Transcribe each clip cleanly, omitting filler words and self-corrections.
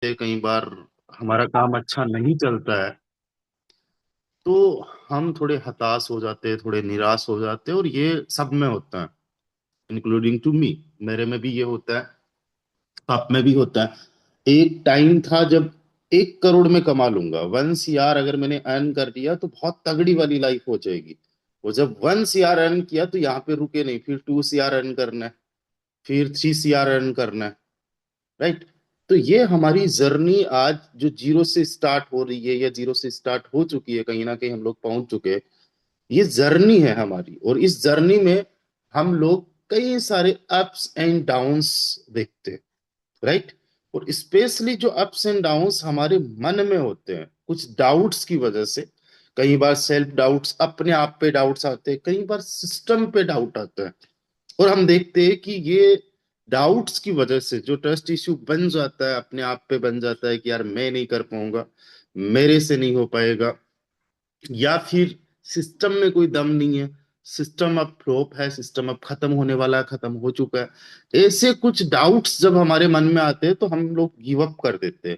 कई बार हमारा काम अच्छा नहीं चलता है तो हम थोड़े हताश हो जाते हैं, थोड़े निराश हो जाते हैं, और ये सब में होता है, इंक्लूडिंग टू मी। मेरे में भी ये होता है, आप में भी होता है। एक टाइम था जब 1 करोड़ में कमा लूंगा, 1 CR अगर मैंने अर्न कर लिया तो बहुत तगड़ी वाली लाइफ हो जाएगी। वो जब 1 CR अर्न किया तो यहाँ पे रुके नहीं, फिर 2 CR अर्न करना है, फिर 3 CR अर्न करना है। राइट। तो ये हमारी जर्नी आज जो जीरो से स्टार्ट हो रही है या जीरो से स्टार्ट हो चुकी है, कहीं ना कहीं हम लोग पहुंच चुके हैं। ये जर्नी है हमारी, और इस जर्नी में हम लोग कई सारे अप्स एंड डाउन्स देखते हैं। राइट। और स्पेशली जो अप्स एंड डाउन्स हमारे मन में होते हैं कुछ डाउट्स की वजह से, कई बार सेल्फ डाउट्स, अपने आप पे डाउट्स आते हैं, कई बार सिस्टम पे डाउट आता है। और हम देखते हैं कि ये डाउट्स की वजह से जो ट्रस्ट इश्यू बन जाता है, अपने आप पे बन जाता है कि यार मैं नहीं कर पाऊंगा, मेरे से नहीं हो पाएगा, या फिर सिस्टम में कोई दम नहीं है, सिस्टम अब फ्लॉप है, सिस्टम अब खत्म होने वाला है, खत्म हो चुका है। ऐसे कुछ डाउट्स जब हमारे मन में आते हैं तो हम लोग गिव अप कर देते हैं।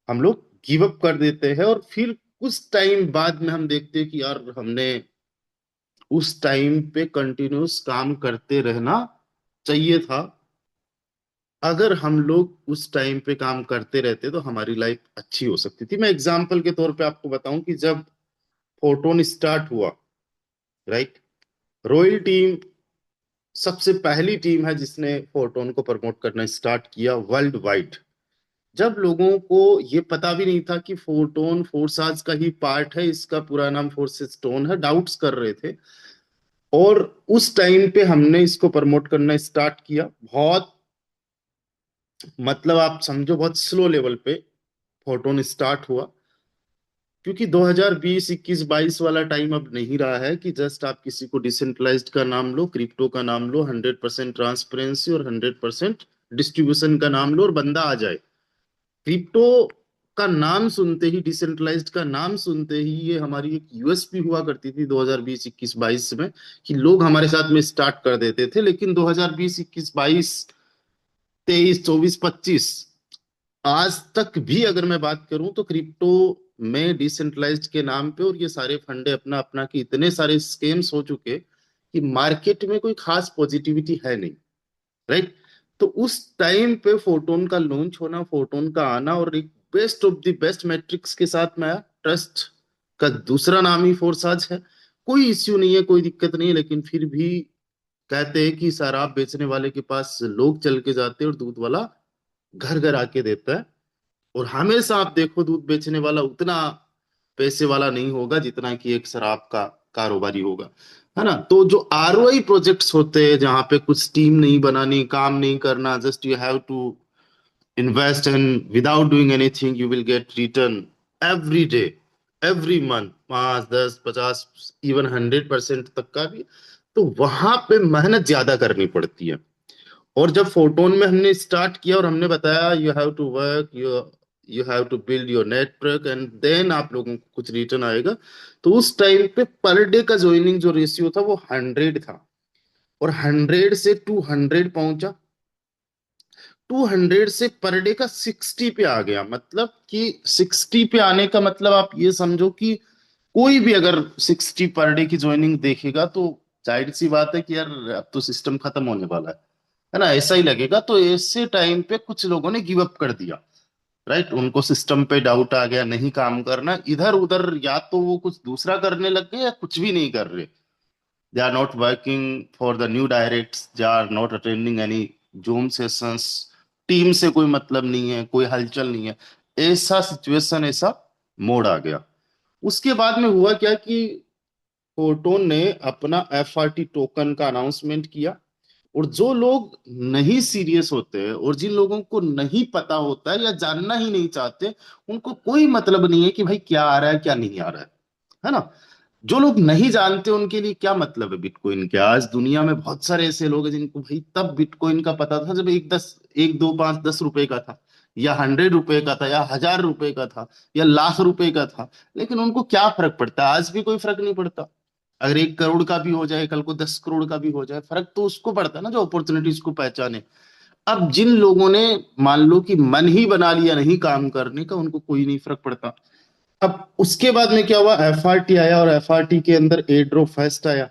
हम लोग गिव अप कर देते हैं, और फिर कुछ टाइम बाद में हम देखते हैं कि यार हमने उस टाइम पे कंटिन्यूस काम करते रहना चाहिए था। अगर हम लोग उस टाइम पे काम करते रहते तो हमारी लाइफ अच्छी हो सकती थी। मैं एग्जाम्पल के तौर पे आपको बताऊं कि जब फोटोन स्टार्ट हुआ, राइट, रॉयल टीम सबसे पहली टीम है जिसने फोटोन को प्रमोट करना स्टार्ट किया वर्ल्ड वाइड। जब लोगों को ये पता भी नहीं था कि फोटोन फोर्साज का ही पार्ट है, इसका पूरा नाम फोर्सेस स्टोन है, डाउट्स कर रहे थे। और उस टाइम पे हमने इसको प्रमोट करना स्टार्ट किया, बहुत मतलब आप समझो बहुत स्लो लेवल पे फोटोन स्टार्ट हुआ। क्योंकि 2020 21 22 वाला टाइम अब नहीं रहा है कि जस्ट आप किसी को डिसेंट्रलाइज्ड का नाम लो, क्रिप्टो का नाम लो, 100% ट्रांसपेरेंसी और 100% डिस्ट्रीब्यूशन का नाम लो और बंदा आ जाए। क्रिप्टो का नाम सुनते ही, डिसेंट्रलाइज्ड का नाम सुनते ही, ये हमारी एक यूएसपी हुआ करती थी 2020 21 22 में, कि लोग हमारे साथ में स्टार्ट कर देते थे। लेकिन 2020 21 22 23 24 25 आज तक भी अगर मैं बात करूं तो क्रिप्टो में डिसेंट्रलाइज्ड के नाम पे और ये सारे फंडे अपना अपना के इतने सारे स्कैम्स हो चुके कि मार्केट में कोई खास पॉजिटिविटी है नहीं। राइट। तो उस टाइम पे फोटोन का लॉन्च होना, फोटोन का आना, और एक best of the best matrix के साथ में आया। ट्रस्ट का दूसरा नाम ही फोर्साज है। कोई इश्यू नहीं है, कोई दिक्कत नहीं है, लेकिन फिर भी कहते हैं कि शराब बेचने वाले के पास लोग चल के जाते हैं और दूध वाला घर घर आके देता है। और हमेशा आप देखो दूध बेचने वाला उतना पैसे वाला नहीं होगा जितना कि एक शराब का कारोबारी होगा। है ना। तो जो आरओआई प्रोजेक्ट्स होते हैं जहां पे कुछ टीम नहीं बनानी, काम नहीं करना, just you have to invest and without doing anything you will get return every day, every month, 5 10 50 even 100% तक का भी, तो वहां पे मेहनत ज्यादा करनी पड़ती है। और जब फोटोन में हमने स्टार्ट किया और हमने बताया you have to work, you have to build your network and then आप लोगों को कुछ रिटर्न आएगा, तो उस टाइम पे पर डे का ज्वाइनिंग जो रेशियो था वो 100 था। और 100 से 200 पहुंचा, 200 से पर डे का 60 पे आ गया। मतलब कि 60 पे आने का मतलब आप ये समझो कि कोई भी अगर 60 पर डे की ज्वाइनिंग देखेगा तो जाहिर सी बात है कि यार अब तो सिस्टम खत्म होने वाला है ना, ऐसा ही लगेगा। तो ऐसे टाइम पे कुछ लोगों ने गिव अप कर दिया। राइट। उनको सिस्टम पे डाउट आ गया, नहीं काम करना, इधर उधर या तो वो कुछ दूसरा करने लग गए या कुछ भी नहीं कर रहे। They are not working for the new directs, they are not attending any Zoom sessions, team से कोई मतलब नहीं है, कोई हलचल नहीं है। ऐसा सिचुएशन, ऐसा मोड आ गया। उसके बाद में हुआ क्या कि फोटोन ने अपना एफआरटी टोकन का अनाउंसमेंट किया। और जो लोग नहीं सीरियस होते हैं और जिन लोगों को नहीं पता होता है या जानना ही नहीं चाहते, उनको कोई मतलब नहीं है कि भाई क्या आ रहा है क्या नहीं आ रहा है ना। जो लोग नहीं जानते उनके लिए क्या मतलब है बिटकॉइन के। आज दुनिया में बहुत सारे ऐसे लोग हैं जिनको भाई तब बिटकॉइन का पता था जब एक दो पांच 10 रुपए का था, या 100 रुपए का था, या 1000 रुपए का था, या लाख रुपए का था। लेकिन उनको क्या फर्क पड़ता है, आज भी कोई फर्क नहीं पड़ता। अगर 1 करोड़ का भी हो जाए, कल को 10 करोड़ का भी हो जाए, फर्क तो उसको पड़ता है ना जो अपॉर्चुनिटीज को पहचाने। अब जिन लोगों ने मान लो कि मन ही बना लिया नहीं काम करने का, उनको कोई नहीं फर्क पड़ता। अब उसके बाद में क्या हुआ, एफआरटी आया, और एफआरटी के अंदर एयर ड्रॉप फेस्ट आया।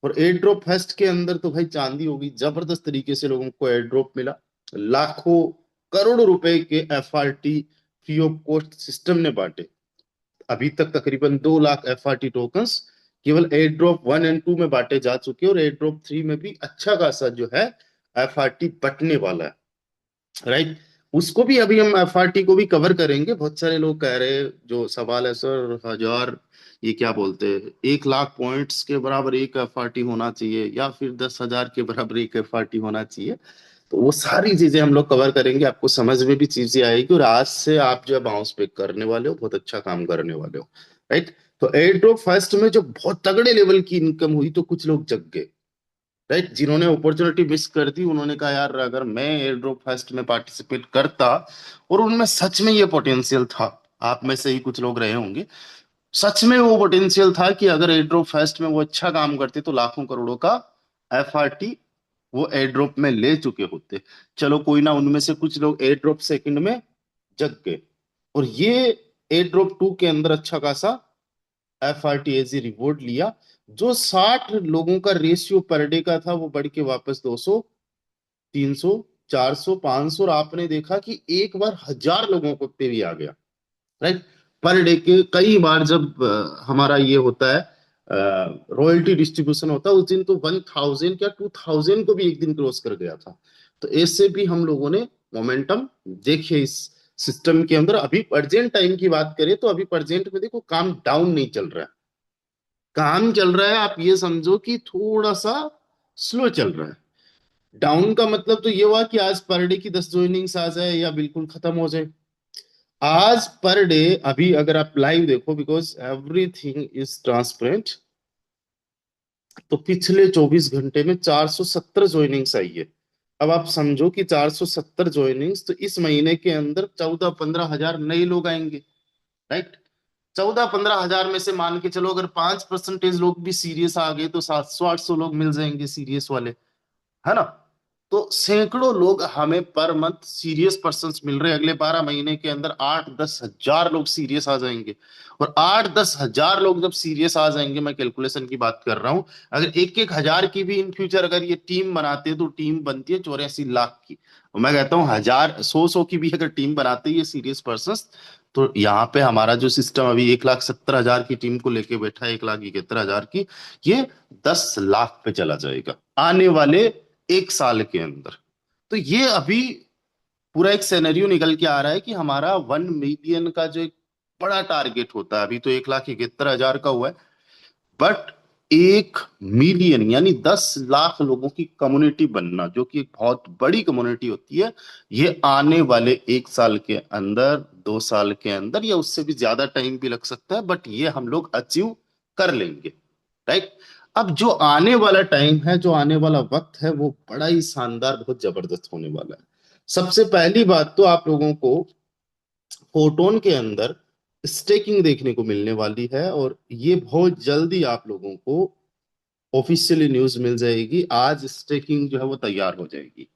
और एयर ड्रॉप फेस्ट के अंदर तो भाई चांदी होगी, जबरदस्त तरीके से लोगों को एयर ड्रॉप मिला। लाखों करोड़ों रुपए के FRT free of cost system ने बांटे। अभी तक तकरीबन 2 लाख एफआरटी टोकन्स केवल एयर ड्रॉप 1 और 2 में बांटे जा चुके हैं, और एयर ड्रॉप 3 में भी अच्छा खासा जो है एफआरटी बटने वाला है। राइट। उसको भी अभी हम एफआरटी को भी कवर करेंगे। बहुत सारे लोग कह रहे हैं, जो सवाल है सर, 1000, ये क्या बोलते हैं, 1 लाख पॉइंट्स के बराबर एक एफआरटी होना चाहिए, या फिर 10,000 के बराबर एक एफआरटी होना चाहिए। तो वो सारी चीजें हम लोग कवर करेंगे, आपको समझ में भी चीजें आएगी, और आज से आप जो है बाउंस पे करने वाले हो, बहुत अच्छा काम करने वाले हो। राइट। तो एयर ड्रॉप फर्स्ट में जो बहुत तगड़े लेवल की इनकम हुई, तो कुछ लोग जग गए। राइट। जिन्होंने अपॉर्चुनिटी मिस कर दी, उन्होंने कहा यार अगर मैं एयर ड्रॉप फेस्ट में पार्टिसिपेट करता, और उनमें सच में ये पोटेंशियल था, आप में से ही कुछ लोग रहे होंगे, सच में वो पोटेंशियल था कि अगर एयर ड्रॉप फेस्ट में वो अच्छा काम करते तो लाखों करोड़ों का एफआरटी वो एयर ड्रॉप में ले चुके होते। चलो कोई ना, उनमें से कुछ लोग एयर ड्रॉप सेकंड में जग गए, और ये एयर ड्रॉप 2 के अंदर अच्छा खासा एफआरटीएसी रिवॉर्ड लिया। जो 60 लोगों का रेशियो पर डे का था, वो बढ़ के वापस 200, 300, 400, 500, और आपने देखा कि एक बार 1000 लोगों को पे भी आ गया। राइट। पर डे के कई बार जब हमारा ये होता है, रॉयल्टी डिस्ट्रीब्यूशन होता है, उस दिन तो 1000 या 2000 को भी एक दिन क्रॉस कर गया था। तो ऐसे भी हम लोगों ने मोमेंटम देखिए इस सिस्टम के अंदर। अभी प्रेजेंट टाइम की बात करें तो अभी प्रेजेंट में देखो काम डाउन नहीं चल रहा है, काम चल रहा है, आप ये समझो कि थोड़ा सा स्लो चल रहा है। डाउन का मतलब तो ये हुआ कि आज पर डे की 10 ज्वाइनिंग्स आ जाए या बिल्कुल खत्म हो जाए। आज पर डे, अभी अगर आप लाइव देखो, बिकॉज एवरीथिंग इज ट्रांसपेरेंट, तो पिछले 24 घंटे में 470 ज्वाइनिंग्स आई है। अब आप समझो कि 470 ज्वाइनिंग्स, तो इस महीने के अंदर 14-15 हजार नए लोग आएंगे। राइट। 14-15 हजार में से मान के चलो, अगर 5% लोग भी सीरियस आ गए, तो 700-800 लोग मिल जाएंगे सीरियस वाले, है ना। तो सैकड़ों लोग हमें पर मंथ सीरियस पर्सन्स मिल रहे हैं। अगले 12 महीने के अंदर 8-10 हजार लोग सीरियस आ जाएंगे। और 8-10 हजार लोग जब सीरियस आ जाएंगे, मैं कैलकुलेशन की बात कर रहा हूं, अगर 1-1 हजार की भी इन फ्यूचर अगर ये टीम बनाते हैं, तो टीम बनती है 84 लाख की। और मैं कहता हूँ 1000, 100 की भी अगर टीम बनाते हैं ये सीरियस पर्सन, तो यहाँ पे हमारा जो सिस्टम अभी 1,70,000 की टीम को लेके बैठा है, 1,71,000 की, ये 10 लाख पे चला जाएगा आने वाले 1 साल के अंदर। तो ये अभी पूरा एक सिनेरियो निकल के आ रहा है कि हमारा 1 मिलियन का जो एक बड़ा टारगेट होता है, अभी तो 1,71,000 का हुआ है, बट 1 मिलियन यानी 10 लाख लोगों की कम्युनिटी बनना, जो कि एक बहुत बड़ी कम्युनिटी होती है, ये आने वाले 1 साल के अंदर, 2 साल के अंदर, या उससे भी ज्यादा टाइम भी लग सकता है, बट ये हम लोग अचीव कर लेंगे। राइट। अब जो आने वाला टाइम है, जो आने वाला वक्त है, वो बड़ा ही शानदार, बहुत जबरदस्त होने वाला है। सबसे पहली बात तो आप लोगों को फोटोन के अंदर स्टेकिंग देखने को मिलने वाली है, और ये बहुत जल्दी आप लोगों को ऑफिशियली न्यूज मिल जाएगी। आज स्टेकिंग जो है वो तैयार हो जाएगी,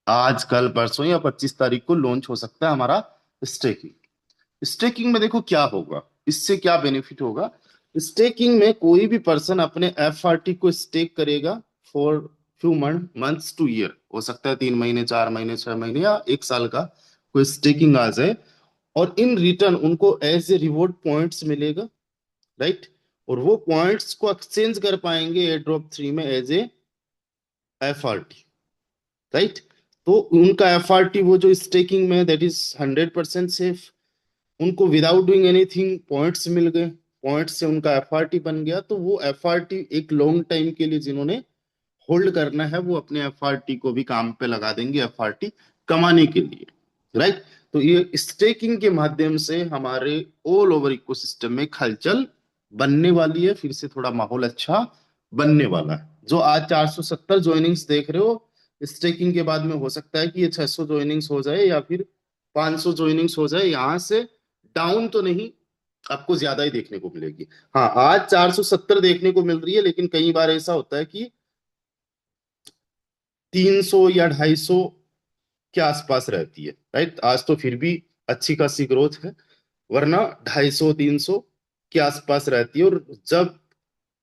आज कल परसों या 25 तारीख को लॉन्च हो सकता है हमारा स्टेकिंग। स्टेकिंग में देखो क्या होगा, इससे क्या बेनिफिट होगा। स्टेकिंग में कोई भी पर्सन अपने एफआरटी को स्टेक करेगा for few months two year, हो सकता है 3 महीने, 4 महीने, 6 महीने, या 1 साल का कोई स्टेकिंग आ जाए, और इन रिटर्न उनको एज ए रिवॉर्ड पॉइंट्स मिलेगा। राइट। और वो पॉइंट्स को एक्सचेंज कर पाएंगे एयर ड्रॉप 3 में एज ए एफआरटी। राइट। तो उनका एफआरटी वो जो स्टेकिंग में, दैट इज 100% सेफ। उनको विदाउट डूइंग एनीथिंग पॉइंट्स मिल गए, पॉइंट्स से उनका एफआरटी बन गया। तो वो एफआरटी एक लॉन्ग टाइम के लिए जिन्होंने होल्ड करना है, वो अपने एफआरटी को भी काम पे लगा देंगे एफआरटी कमाने के लिए। राइट। तो ये स्टेकिंग के माध्यम से हमारे ऑल ओवर इकोसिस्टम में खलचल बनने वाली है, फिर से थोड़ा माहौल अच्छा बनने वाला है। जो आज 470 ज्वाइनिंग्स देख रहे हो, स्टेकिंग के बाद में हो सकता है कि ये 600 ज्वाइनिंग्स हो जाए, या फिर 500 ज्वाइनिंग्स हो जाए। यहां से डाउन तो नहीं, आपको ज्यादा ही देखने को मिलेगी। हाँ, आज 470 देखने को मिल रही है, लेकिन कई बार ऐसा होता है कि 300 या 250 के आसपास रहती है, राइट। आज तो फिर भी अच्छी खासी ग्रोथ है, वरना 250 300 के आसपास रहती है। और जब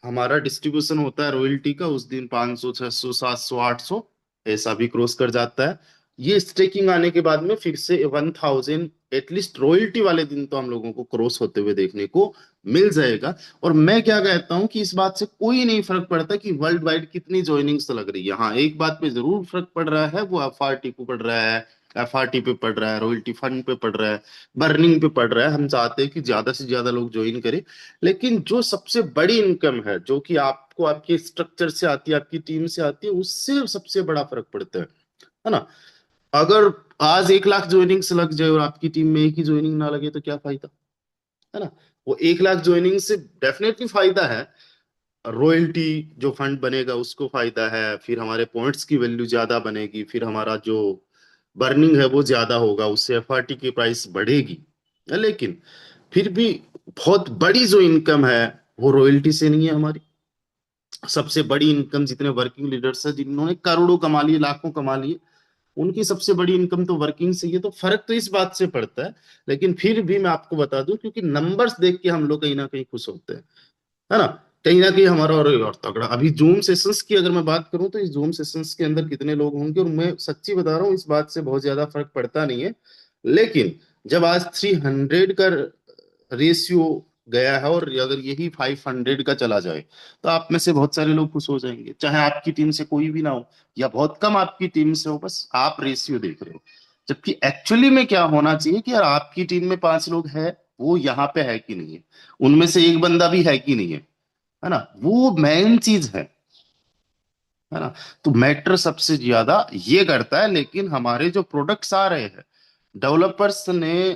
हमारा डिस्ट्रीब्यूशन होता है रॉयल्टी का, उस दिन 500 600 700 800 ऐसा भी क्रॉस कर जाता है। ये स्टेकिंग आने के बाद में फिर से 1000 एटलीस्ट रॉयल्टी वाले दिन तो हम लोगों को क्रॉस होते हुए देखने को मिल जाएगा। और मैं क्या कहता हूं कि इस बात से कोई नहीं फर्क पड़ता कि वर्ल्ड वाइड कितनी ज्वाइनिंग्स लग रही है। हाँ, एक बात पे जरूर फर्क पड़ रहा है, वो एफआरटी पे पड़ रहा है, एफआरटी पे पड़ रहा है, रॉयल्टी फंड पे पड़ रहा है, बर्निंग पे पड़ रहा है। हम चाहते हैं कि ज्यादा से ज्यादा लोग ज्वाइन करें। लेकिन जो सबसे बड़ी इनकम है, जो कि आपको आपके स्ट्रक्चर से आती है, आपकी टीम से आती है, उससे सबसे बड़ा फर्क पड़ता है ना। अगर आज 1 लाख ज्वाइनिंग्स लग जाए और आपकी टीम में एक ही ज्वाइनिंग ना लगे तो क्या फायदा, है ना। वो 1 लाख ज्वाइनिंग से डेफिनेटली फायदा है, रॉयल्टी जो फंड बनेगा उसको फायदा है, फिर हमारे पॉइंट्स की वैल्यू ज्यादा बनेगी, फिर हमारा जो बर्निंग है वो ज्यादा होगा, उससे एफआरटी की प्राइस बढ़ेगी। लेकिन फिर भी बहुत बड़ी जो इनकम है वो रॉयल्टी से नहीं है हमारी। सबसे बड़ी इनकम जितने वर्किंग लीडर्स हैं जिन्होंने करोड़ों कमा लिए, लाखों कमा लिए, उनकी सबसे बड़ी इनकम तो वर्किंग से ही है। तो फर्क तो इस बात से पड़ता है। लेकिन फिर भी मैं आपको बता दूं, क्योंकि नंबर्स देख के हम लोग कहीं ना कहीं खुश होते हैं, है ना। कहीं ना कहीं हमारा और तगड़ा। अभी जूम सेशंस की अगर मैं बात करूं तो इस जूम सेशंस के अंदर कितने लोग होंगे, और मैं सच्ची बता रहा हूँ इस बात से बहुत ज्यादा फर्क पड़ता नहीं है। लेकिन जब आज 300 का रेशियो गया है, और अगर यही 500 का चला जाए, तो आप में से बहुत सारे लोग खुश हो जाएंगे, चाहे आपकी टीम से कोई भी ना हो या बहुत कम आपकी टीम से हो, बस आप रेशियो देख रहे हो। जबकि एक्चुअली में क्या होना चाहिए कि यार आपकी टीम में 5 लोग है, वो यहाँ पे है कि नहीं है, उनमें से एक बंदा भी है कि नहीं है ना, वो मेन चीज है ना। तो मैटर सबसे ज्यादा ये करता है। लेकिन हमारे जो प्रोडक्ट्स आ रहे हैं, डेवलपर्स ने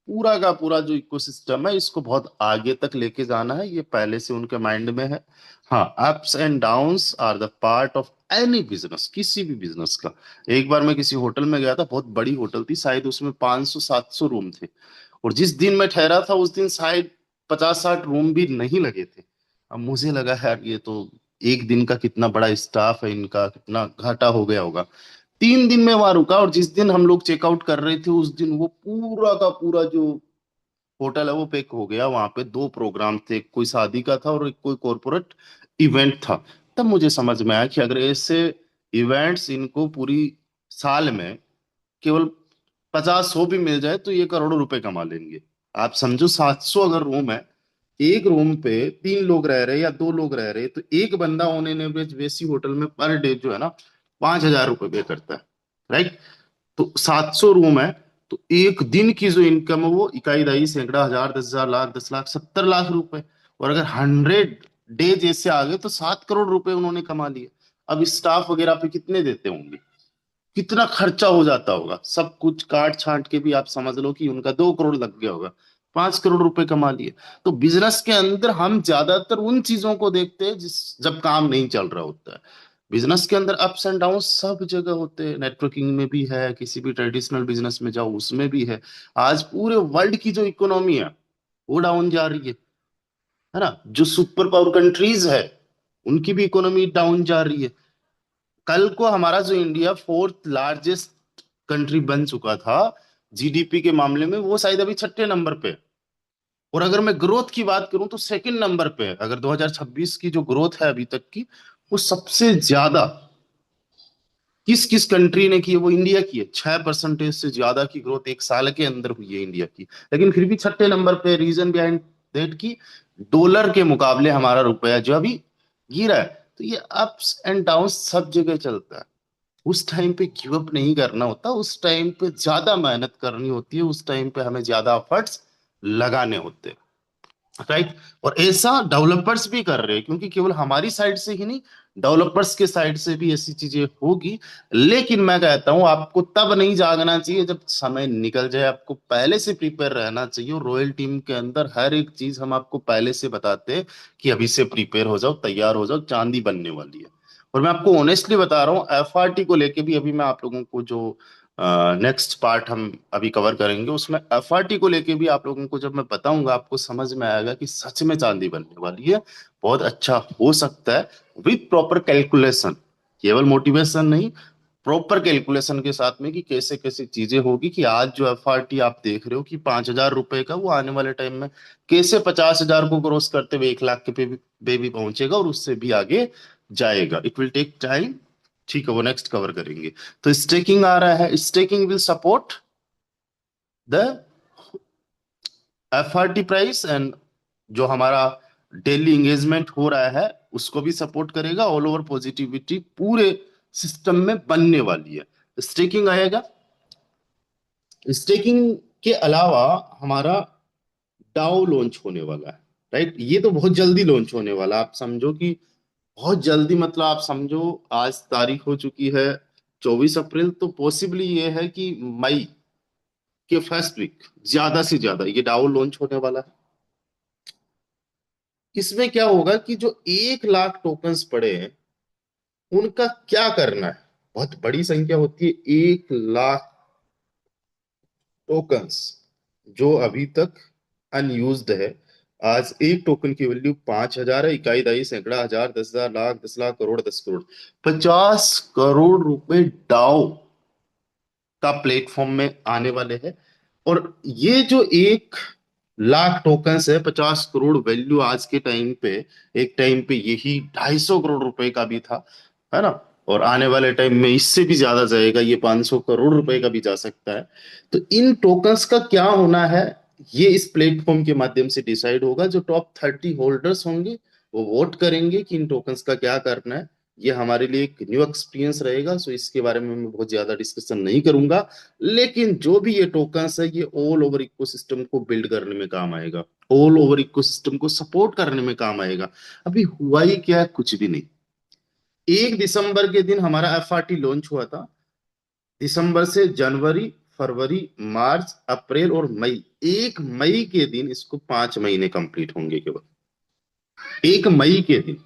पूरा का पूरा जो इकोसिस्टम है इसको बहुत आगे तक लेके जाना है, ये पहले से उनके माइंड में है। हाँ, ups and downs are the part of any business, किसी भी बिजनेस का। एक बार मैं किसी होटल में गया था, बहुत बड़ी होटल थी, शायद उसमें 500 700 रूम थे। और जिस दिन मैं ठहरा था उस दिन शायद 50 60 रूम भी नहीं लगे थे। अब मुझे लगा यार ये तो एक दिन का कितना बड़ा स्टाफ है इनका, कितना घाटा हो गया होगा। 3 दिन में वहां रुका, और जिस दिन हम लोग चेकआउट कर रहे थे उस दिन वो पूरा का पूरा जो होटल है वो पैक हो गया। वहां पे 2 प्रोग्राम थे, एक कोई शादी का था और एक कोई कॉरपोरेट इवेंट था। तब मुझे समझ में आया कि अगर ऐसे इवेंट्स इनको पूरी साल में केवल 50 100 भी मिल जाए तो ये करोड़ों रुपए कमा लेंगे। आप समझो 700 अगर रूम है, एक रूम पे 3 लोग रह रहे या 2 लोग रह रहे, तो एक बंदा ऑन एन एवरेज वैसी होटल में पर डे जो है ना 5,000 रुपए पे करता है, राइट। तो 700 रूम है, तो एक दिन की जो इनकम है वो इकाई दाई सैकड़ा हजार 10,000 लाख 10 लाख 70 लाख रुपए। और अगर 100 डे जैसे आ गए तो 7 करोड़ रुपए उन्होंने कमा लिए। अब स्टाफ वगैरह पे कितने देते होंगे, कितना खर्चा हो जाता होगा, सब कुछ काट छांट के भी आप समझ लो कि उनका 2 करोड़ लग गया होगा, 5 करोड़ रुपए कमा लिए। तो बिजनेस के अंदर हम ज्यादातर उन चीजों को देखते हैं जिस जब काम नहीं चल रहा होता है। बिजनेस के अंदर अप्स एंड डाउन सब जगह होते हैं, नेटवर्किंग में भी है, किसी भी ट्रेडिशनल बिजनेस में जाओ उसमें भी है। आज पूरे वर्ल्ड की जो इकोनॉमी है वो डाउन जा रही है ना। जो सुपर पावर कंट्रीज है उनकी भी इकोनॉमी डाउन जा रही है। कल को हमारा जो इंडिया फोर्थ लार्जेस्ट कंट्री बन चुका था जीडीपी के मामले में, वो शायद अभी 6ठे नंबर पे है। और अगर मैं ग्रोथ की बात करूं तो सेकंड नंबर पे है। अगर 2026 की जो ग्रोथ है अभी तक की, वो सबसे ज्यादा किस किस कंट्री ने की है, वो इंडिया की है। 6% से ज्यादा की ग्रोथ एक साल के अंदर हुई है इंडिया की। लेकिन फिर भी 6ठे नंबर पे, रीजन बिहाइंड दैट की डॉलर के मुकाबले हमारा रुपया जो अभी गिरा है। तो ये अप्स एंड डाउन सब जगह चलता है। उस टाइम पे गिव अप नहीं करना होता, उस टाइम पे ज्यादा मेहनत करनी होती है, उस टाइम पे हमें ज्यादा एफर्ट्स लगाने होते हैं, राइट। और ऐसा डेवलपर्स भी कर रहे हैं, क्योंकि केवल हमारी साइड से ही नहीं, डेवलपर्स के साइड से भी ऐसी चीजें होगी। लेकिन मैं कहता हूं आपको तब नहीं जागना चाहिए जब समय निकल जाए, आपको पहले से प्रिपेयर रहना चाहिए। और रॉयल टीम के अंदर हर एक चीज हम आपको पहले से बताते हैं कि अभी से प्रिपेयर हो जाओ, तैयार हो जाओ, चांदी बनने वाली है। और मैं आपको ऑनेस्टली बता रहा हूँ, एफआरटी को लेके भी अभी मैं आप लोगों को जो नेक्स्ट पार्ट हम अभी कवर करेंगे उसमें एफआरटी को लेके भी आप लोगों को जब मैं बताऊंगा, आपको समझ में आएगा कि सच में चांदी बनने वाली है। बहुत अच्छा हो सकता है विथ प्रॉपर कैलकुलेशन, केवल मोटिवेशन नहीं, प्रॉपर कैलकुलेशन के साथ में कि कैसे कैसे चीजें होगी, कि आज जो एफआरटी आप देख रहे हो कि 5,000 रुपए का, वो आने वाले टाइम में कैसे 50,000 को क्रॉस करते हुए 1 लाख के पे भी पहुंचेगा और उससे भी आगे जाएगा। It will take time. ठीक है, वो नेक्स्ट कवर करेंगे। तो स्टेकिंग आ रहा है, staking will support the FRT price, and जो हमारा डेली एंगेजमेंट हो रहा है उसको भी सपोर्ट करेगा। ऑल ओवर पॉजिटिविटी पूरे सिस्टम में बनने वाली है। स्टेकिंग आएगा। स्टेकिंग के अलावा हमारा डाउ लॉन्च होने वाला है। राइट, ये तो बहुत जल्दी लॉन्च होने वाला है। आप समझो कि बहुत जल्दी, मतलब आप समझो आज तारीख हो चुकी है 24 अप्रैल, तो पॉसिबली ये है कि मई के फर्स्ट वीक ज्यादा से ज्यादा ये डाउ लॉन्च होने वाला है। इसमें क्या होगा कि जो 1 लाख टोकन्स पड़े हैं उनका क्या करना है। बहुत बड़ी संख्या होती है, 1 लाख टोकन्स जो अभी तक अनयूज्ड है। आज एक टोकन की वैल्यू 5,000 है। इकाई दाई सैकड़ा हजार 10,000 लाख 10 लाख करोड़ 10 करोड़ 50 करोड़ रुपए डाउ का प्लेटफॉर्म में आने वाले हैं। और ये जो 1 लाख टोकन्स है, 50 करोड़ वैल्यू आज के टाइम पे, एक टाइम पे यही 250 करोड़ रुपए का भी था, है ना। और आने वाले टाइम में इससे भी ज्यादा जाएगा, ये 500 करोड़ रुपए का भी जा सकता है। तो इन टोकन्स का क्या होना है, ये इस प्लेटफॉर्म के माध्यम से डिसाइड होगा। जो टॉप 30 होल्डर्स होंगे वो वोट करेंगे कि इन टोकन्स का क्या करना है। ये हमारे लिए एक न्यू एक्सपीरियंस रहेगा, सो इसके बारे में मैं बहुत ज्यादा डिस्कशन नहीं करूंगा। लेकिन जो भी ये टोकन्स है, ये ऑल ओवर इकोसिस्टम को बिल्ड करने में काम आएगा, ऑल ओवर इकोसिस्टम को सपोर्ट करने में काम आएगा। अभी हुआ ही क्या है, कुछ भी नहीं। 1 दिसंबर के दिन हमारा एफआरटी लॉन्च हुआ था। दिसंबर से जनवरी, फरवरी, मार्च, अप्रैल और मई, 1 मई के दिन इसको 5 महीने कंप्लीट होंगे केवल, 1 मई के दिन।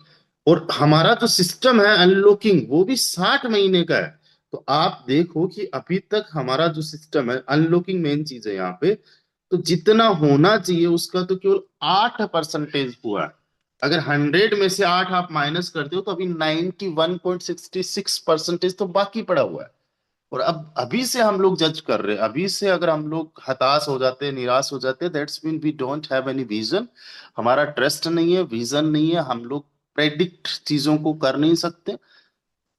और हमारा जो सिस्टम है अनलॉकिंग, वो भी 60 महीने का है। तो आप देखो कि अभी तक हमारा जो सिस्टम है, अनलॉकिंग मेन चीज है यहाँ पे, तो जितना होना चाहिए उसका तो केवल 8% हुआ है। अगर 100 में से 8 आप माइनस करते हो तो अभी 91.66% तो बाकी पड़ा हुआ है। और अब अभी से हम लोग जज कर रहे हैं, अभी से अगर हम लोग हताश हो जाते हैं, निराश हो जाते हैं, that's mean we don't have any vision. हमारा ट्रस्ट नहीं है, विजन नहीं है, हम लोग प्रेडिक्ट चीजों को कर नहीं सकते।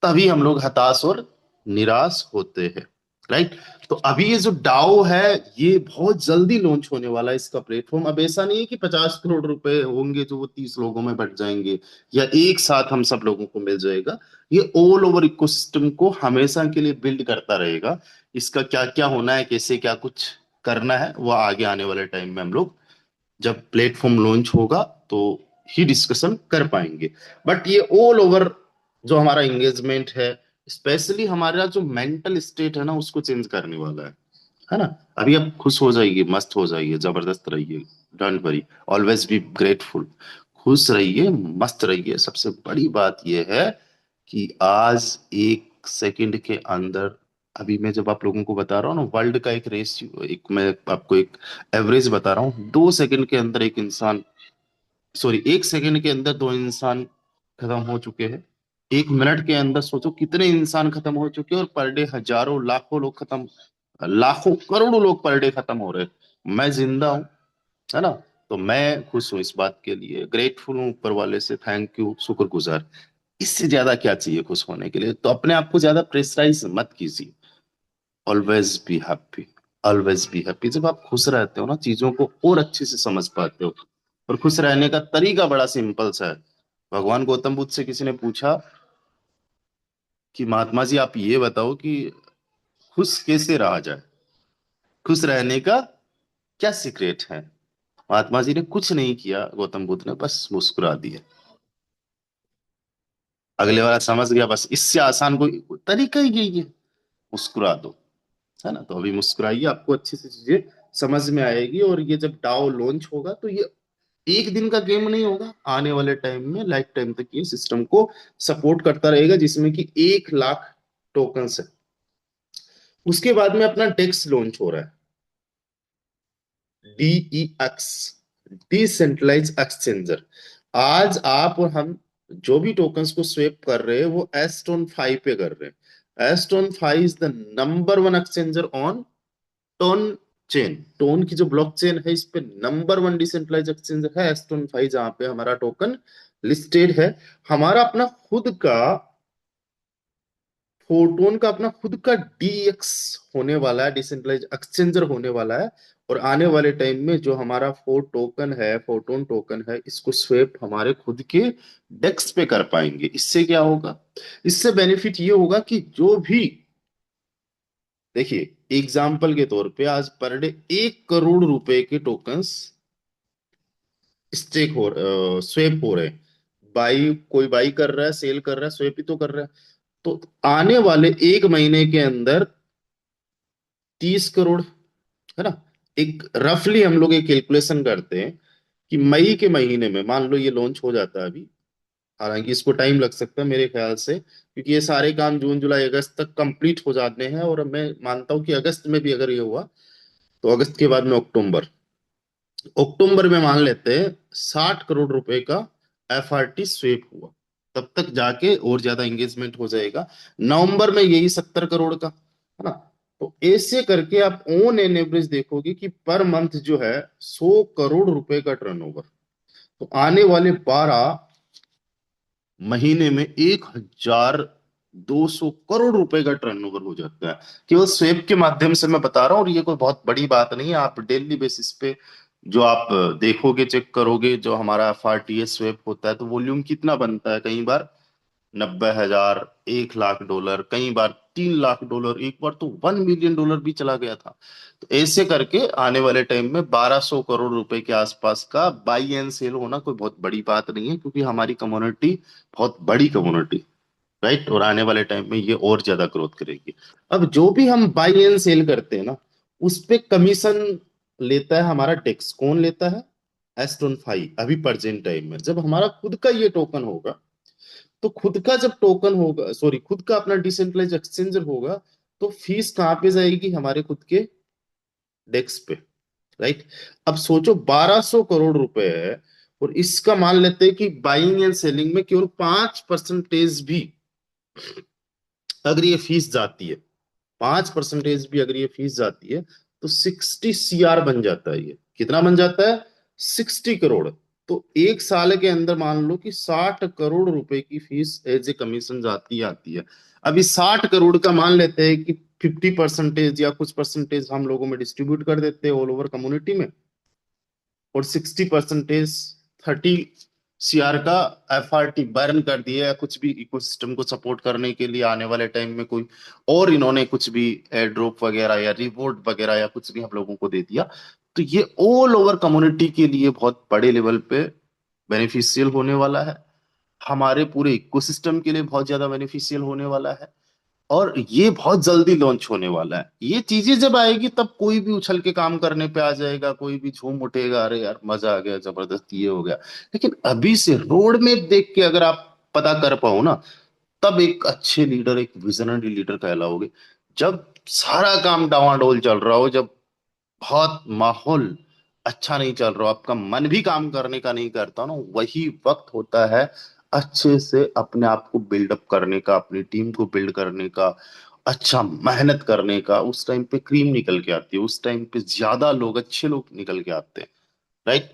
तभी हम लोग हताश और निराश होते हैं। राइट। तो अभी ये जो डाओ है, ये बहुत जल्दी लॉन्च होने वाला है इसका प्लेटफॉर्म। अब ऐसा नहीं है कि 50 करोड़ रुपए होंगे जो वो 30 लोगों में बट जाएंगे, या एक साथ हम सब लोगों को मिल जाएगा। ये ऑल ओवर इकोसिस्टम को हमेशा के लिए बिल्ड करता रहेगा। इसका क्या क्या होना है, कैसे क्या कुछ करना है, वो आगे आने वाले टाइम में हम लोग जब प्लेटफॉर्म लॉन्च होगा तो ही डिस्कशन कर पाएंगे। बट ये ऑल ओवर जो हमारा एंगेजमेंट है, स्पेशली हमारा जो मेंटल स्टेट है ना, उसको चेंज करने वाला है ना। अभी आप खुश हो जाइए, मस्त हो जाइए, जबरदस्त रहिए। Don't worry, always be grateful. खुश रहिए, मस्त रहिए। सबसे बड़ी बात यह है कि आज 1 सेकंड के अंदर, अभी मैं जब आप लोगों को बता रहा हूँ ना, वर्ल्ड का एक रेशियो, एक मैं आपको एक एवरेज बता रहा हूँ, 2 सेकंड के अंदर एक इंसान, सॉरी 1 सेकंड के अंदर 2 इंसान खत्म हो चुके हैं। 1 मिनट के अंदर सोचो कितने इंसान खत्म हो चुके हैं, और पर डे हजारों लाखों लोग खत्म, लाखों करोड़ों लोग पर डे खत्म हो रहे हैं। मैं जिंदा हूँ, है ना। तो मैं खुश हूँ इस बात के लिए, ग्रेटफुल हूँ ऊपर वाले से, थैंक यू, शुक्रगुजार। इससे ज्यादा क्या चाहिए खुश होने के लिए। तो अपने आप को ज्यादा प्रेशराइज मत कीजिए। Always be happy, always be happy. जब आप खुश रहते हो ना, चीजों को और अच्छे से समझ पाते हो। और खुश रहने का तरीका बड़ा सिंपल सा है। भगवान गौतम बुद्ध से किसी ने पूछा कि महात्मा जी आप ये बताओ कि खुश कैसे रहा जाए, खुश रहने का क्या सीक्रेट है। महात्मा जी ने कुछ नहीं किया, गौतम बुद्ध ने बस मुस्कुरा दिया। अगले वाला समझ गया, बस इससे आसान कोई तरीका ही यही है, मुस्कुरा दो, है ना। तो अभी मुस्कुराइए, आपको अच्छी से चीजें समझ में आएगी। और ये जब डाओ लॉन्च होगा तो ये एक दिन का गेम नहीं होगा, आने वाले टाइम में लाइफ टाइम तक ये सिस्टम को सपोर्ट करता रहेगा, जिसमें कि 1 लाख टोकन्स है। उसके बाद में अपना डेक्स लॉन्च हो रहा है, DEX, डिसेंट्रलाइज एक्सचेंजर। आज आप और हम जो भी टोकन्स को स्वेप कर रहे हैं वो एस्टोन 5 पे कर रहे हैं। STON fi is the number one exchanger on TON chain. TON की जो ब्लॉक चेन है, इस पे नंबर वन डिसेंट्रलाइज एक्सचेंजर है एस्टोन फाई, जहां पे हमारा टोकन लिस्टेड है। हमारा अपना खुद का फोटोन का अपना खुद का डीएक्स होने वाला है, डिसेंट्रलाइज एक्सचेंजर होने वाला है। और आने वाले टाइम में जो हमारा फोटोन टोकन है, इसको स्वेप हमारे खुद के डेस्क पे कर पाएंगे। इससे क्या होगा? इससे बेनिफिट ये होगा कि जो भी, देखिए एग्जाम्पल के तौर पे आज पर डे 1 करोड़ रुपए के टोकन्स स्टेक हो स्वेप हो रहे हैं। बाई, कोई बाई कर रहा है, सेल कर रहा है, स्वेप ही तो कर रहा है। तो आने वाले 1 महीने के अंदर 30 करोड़, है ना। एक रफली हम लोग एक कैलकुलेशन करते हैं कि मई के महीने में मान लो ये लॉन्च हो जाता है अभी, हालांकि इसको टाइम लग सकता है मेरे ख्याल से, क्योंकि ये सारे काम जून जुलाई अगस्त तक कंप्लीट हो जाने हैं। और मैं मानता हूं कि अगस्त में भी अगर ये हुआ, तो अगस्त के बाद में अक्टूबर, अक्टूबर में मान लेते हैं 60 करोड़ रुपए का एफआरटी स्वेप हुआ। तब तक जाके और ज्यादा एंगेजमेंट हो जाएगा। नवंबर में यही 70 करोड़ का, है ना। तो ऐसे करके आप ऑन एन एवरेज देखोगे कि पर मंथ जो है 100 करोड़ रुपए का टर्नओवर। तो आने वाले 12 महीने में 1,200 करोड़ रुपए का टर्नओवर हो जाता है, केवल स्वेप के माध्यम से। मैं बता रहा हूँ, और ये कोई बहुत बड़ी बात नहीं है। आप डेली बेसिस पे जो आप देखोगे, चेक करोगे, जो हमारा एफआरटीएस स्वेप होता है, तो वॉल्यूम कितना बनता है? कई बार 90,000, 1 लाख डॉलर, कई बार 3 लाख डॉलर, एक बार तो 1 मिलियन डॉलर भी चला गया था। तो ऐसे करके आने वाले टाइम में 1,200 करोड़ रुपए के आसपास का बाई एंड सेल होना कोई बहुत बड़ी बात नहीं है, क्योंकि हमारी कम्युनिटी बहुत बड़ी कम्युनिटी, राइट। और आने वाले टाइम में ये और ज्यादा ग्रोथ करेगी। अब जो भी हम बाई एंड सेल करते हैं ना, उस पे कमीशन लेता है हमारा डेक्स। कौन लेता है? STON fi. अभी प्रेजेंट टाइम में जब हमारा खुद का ये टोकन होगा, तो खुद का जब टोकन होगा, सॉरी, खुद का अपना डिसेंट्रलाइज एक्सचेंजर होगा, तो फीस कहाँ पे जाएगी? हमारे खुद के डेस्क पे, राइट। अब सोचो 1,200 करोड़ रुपए है, और इसका मान लेते हैं कि बाइंग एंड सेलिंग में केवल 5% भी अगर ये फीस जाती है, 5% भी अगर ये फीस जाती है, तो 60 CR बन जाता है। ये कितना बन जाता है? 60 करोड़। तो एक साल के अंदर मान लो कि 60 करोड़ रुपए की फीस एज ए कमीशन आती है। अभी 60 करोड़ का मान लेते हैं कि 50% या कुछ परसेंटेज हम लोगों में डिस्ट्रीब्यूट कर देते हैं ऑल ओवर कम्युनिटी में, और 60%, 30 CR का एफआरटी बर्न कर दिया, या कुछ भी इकोसिस्टम को सपोर्ट करने के लिए आने वाले टाइम में कोई और इन्होंने कुछ भी एयर ड्रॉप वगैरह या रिवॉर्ड वगैरह या कुछ भी हम लोगों को दे दिया, तो ये ऑल ओवर कम्युनिटी के लिए बहुत बड़े लेवल पे बेनिफिशियल होने वाला है। हमारे पूरे इकोसिस्टम के लिए बहुत ज्यादा बेनिफिशियल होने वाला है। और ये बहुत जल्दी लॉन्च होने वाला है। ये चीजें जब आएगी, तब कोई भी उछल के काम करने पे आ जाएगा, कोई भी झूम उठेगा, अरे यार मजा आ गया, जबरदस्त ये हो गया। लेकिन अभी से रोड मैप देख के अगर आप पता कर पाओ ना, तब एक अच्छे लीडर, एक विजनरी लीडर कहलाओगे। जब सारा काम डावाडोल चल रहा हो, जब बहुत माहौल अच्छा नहीं चल रहा, आपका मन भी काम करने का नहीं करता ना, वही वक्त होता है अच्छे से अपने आप को बिल्डअप करने का, अपनी टीम को बिल्ड करने का, अच्छा मेहनत करने का। उस टाइम पे क्रीम निकल के आती है, उस टाइम पे ज्यादा लोग, अच्छे लोग निकल के आते हैं, राइट।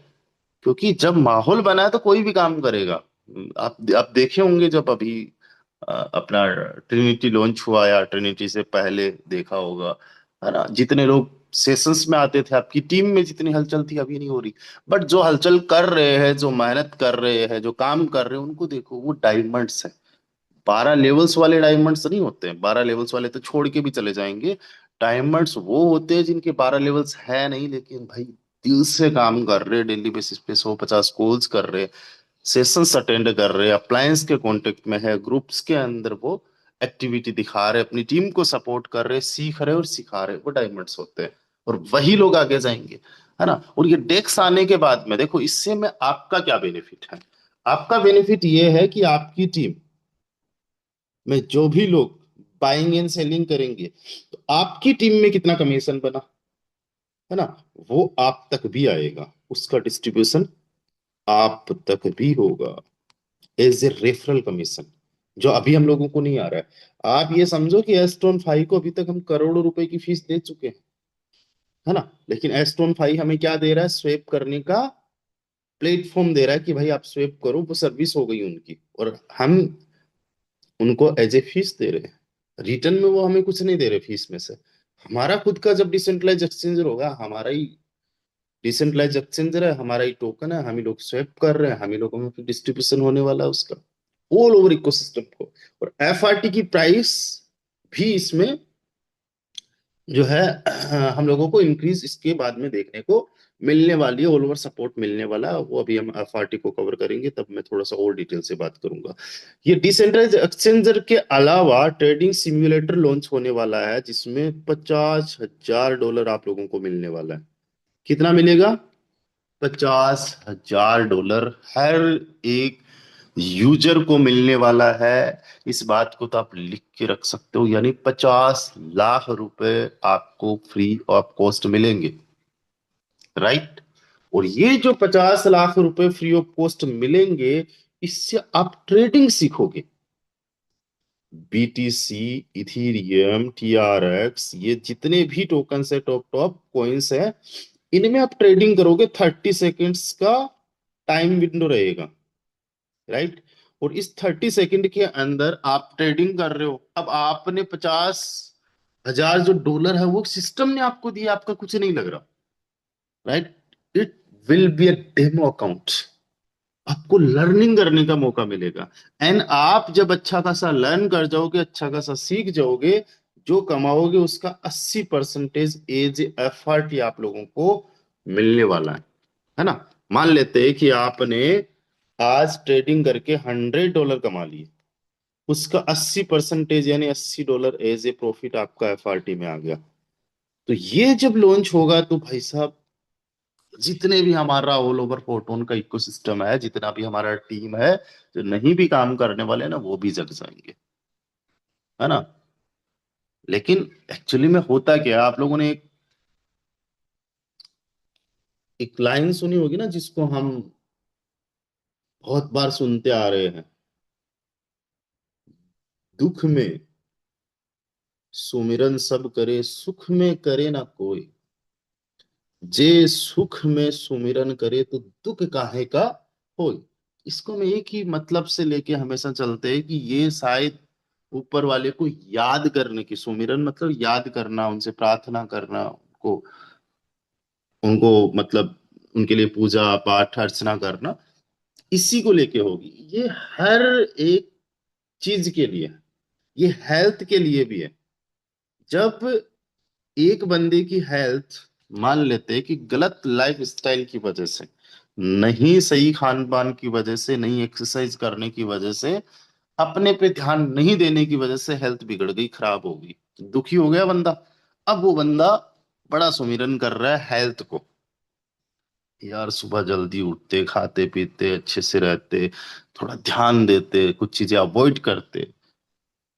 क्योंकि जब माहौल बना है तो कोई भी काम करेगा। आप देखे होंगे जब अभी अपना ट्रिनिटी लॉन्च हुआ, या ट्रिनिटी से पहले देखा होगा, है ना, जितने लोग सेशंस में आते थे, आपकी टीम में जितनी हलचल थी अभी नहीं हो रही। बट जो हलचल कर रहे हैं, जो मेहनत कर रहे हैं, जो काम कर रहे हैं, उनको देखो, वो डायमंड्स हैं। 12 लेवल्स वाले डायमंड्स नहीं होते हैं, 12 लेवल्स वाले तो छोड़ के भी चले जाएंगे। डायमंड्स वो होते हैं जिनके 12 लेवल्स है नहीं, लेकिन भाई दिल से काम कर रहे, डेली बेसिस पे 150 कॉल्स कर रहे, सेशंस अटेंड कर रहे, अप्लायंस के कांटेक्ट में है, ग्रुप्स के अंदर वो एक्टिविटी दिखा रहे, अपनी टीम को सपोर्ट कर रहे, सीख रहे और सिखा रहे, वो डायमंड्स होते हैं। और वही लोग आगे जाएंगे, है ना। और ये डेक्स आने के बाद में देखो, इससे में आपका क्या बेनिफिट है? आपका बेनिफिट ये है कि आपकी टीम में जो भी लोग बाइंग एंड सेलिंग करेंगे, तो आपकी टीम में कितना कमीशन बना, है ना, वो आप तक भी आएगा। उसका डिस्ट्रीब्यूशन आप तक भी होगा एज ए रेफरल कमीशन। जो अभी हम लोगों को नहीं आ रहा है। आप ये समझो कि एस्ट्रॉन 5 को अभी तक हम करोड़ों रुपए की फीस दे चुके हैं, है ना। लेकिन एस्ट्रॉन 5 हमें क्या दे रहा है? स्वेप करने का प्लेटफॉर्म दे रहा है कि भाई आप स्वेप करो, वो सर्विस हो गई उनकी, और हम उनको एज ए फीस दे रहे हैं। रिटर्न में वो हमें कुछ नहीं दे रहे फीस में से। हमारा खुद का जब डिसेंट्रलाइज एक्सचेंजर होगा, हमारा ही डिसेंट्रलाइज एक्सचेंजर है, हमारा ही टोकन है, हम ही लोग स्वेप कर रहे हैं, हम ही लोगों में डिस्ट्रीब्यूशन होने वाला है उसका, ऑल ओवर इकोसिस्टम को। और एफआरटी की प्राइस भी इसमें जो है हम लोगों को इंक्रीज इसके बाद में देखने को मिलने वाली है, ऑल ओवर सपोर्ट मिलने वाला है। वो अभी हम एफआरटी को कवर करेंगे, तब मैं थोड़ा सा और डिटेल से बात करूंगा। ये डिसेंट्रलाइज एक्सचेंजर के अलावा ट्रेडिंग सिम्युलेटर लॉन्च होने वाला है, जिसमें $50,000 आप लोगों को मिलने वाला है। कितना मिलेगा? $50,000 हर एक यूजर को मिलने वाला है। इस बात को तो आप लिख के रख सकते हो, यानी 50 लाख रुपए आपको फ्री ऑफ कॉस्ट मिलेंगे, राइट। और ये जो 50 लाख रुपए फ्री ऑफ कॉस्ट मिलेंगे, इससे आप ट्रेडिंग सीखोगे। बीटीसी, इथीरियम, टीआरएक्स, ये जितने भी टोकन्स है, टॉप टॉप कॉइन्स है, इनमें आप ट्रेडिंग करोगे। 30 सेकेंड्स का टाइम विंडो रहेगा, राइट। और इस 30 सेकंड के अंदर आप ट्रेडिंग कर रहे हो। अब आपने 50,000 जो डॉलर है वो सिस्टम ने आपको दिया, आपका कुछ नहीं लग रहा, right. It will be a demo account. आपको लर्निंग करने का मौका मिलेगा। एंड आप जब अच्छा खासा लर्न कर जाओगे, अच्छा खासा सीख जाओगे, जो कमाओगे उसका 80% एज एफर्ट आप लोगों को मिलने वाला है ना। मान लेते हैं कि आपने आज ट्रेडिंग करके $100 कमा लिए, उसका 80% यानी $80 एज ए प्रॉफिट आपका एफआरटी में आ गया। तो ये जब लॉन्च होगा तो भाई साहब, जितने भी हमारा ऑल ओवर फोटोन का इकोसिस्टम है, जितना भी हमारा टीम है, जो नहीं भी काम करने वाले हैं ना, वो भी जग जाएंगे, है ना। लेकिन एक्चुअली में होता क्या है, आप लोगों ने एक लाइन सुनी होगी ना, जिसको हम बहुत बार सुनते आ रहे हैं: दुख में सुमिरन सब करे, सुख में करे ना कोई, जे सुख में सुमिरन करे तो दुख काहे का होय। इसको मैं एक ही मतलब से लेके हमेशा चलते हैं कि ये शायद ऊपर वाले को याद करने की, सुमिरन मतलब याद करना, उनसे प्रार्थना करना, उनको उनको मतलब उनके लिए पूजा पाठ अर्चना करना, इसी को लेके होगी। ये हर एक चीज के लिए है। ये हेल्थ के लिए भी है। जब एक बंदे की हेल्थ, मान लेते हैं कि गलत लाइफ स्टाइल की वजह से, नहीं सही खान पान की वजह से, नहीं एक्सरसाइज करने की वजह से, अपने पे ध्यान नहीं देने की वजह से हेल्थ बिगड़ गई, खराब हो गई, दुखी हो गया बंदा। अब वो बंदा बड़ा सुमिरन कर रहा है हेल्थ को, यार सुबह जल्दी उठते, खाते पीते अच्छे से रहते, थोड़ा ध्यान देते, कुछ चीजें अवॉइड करते।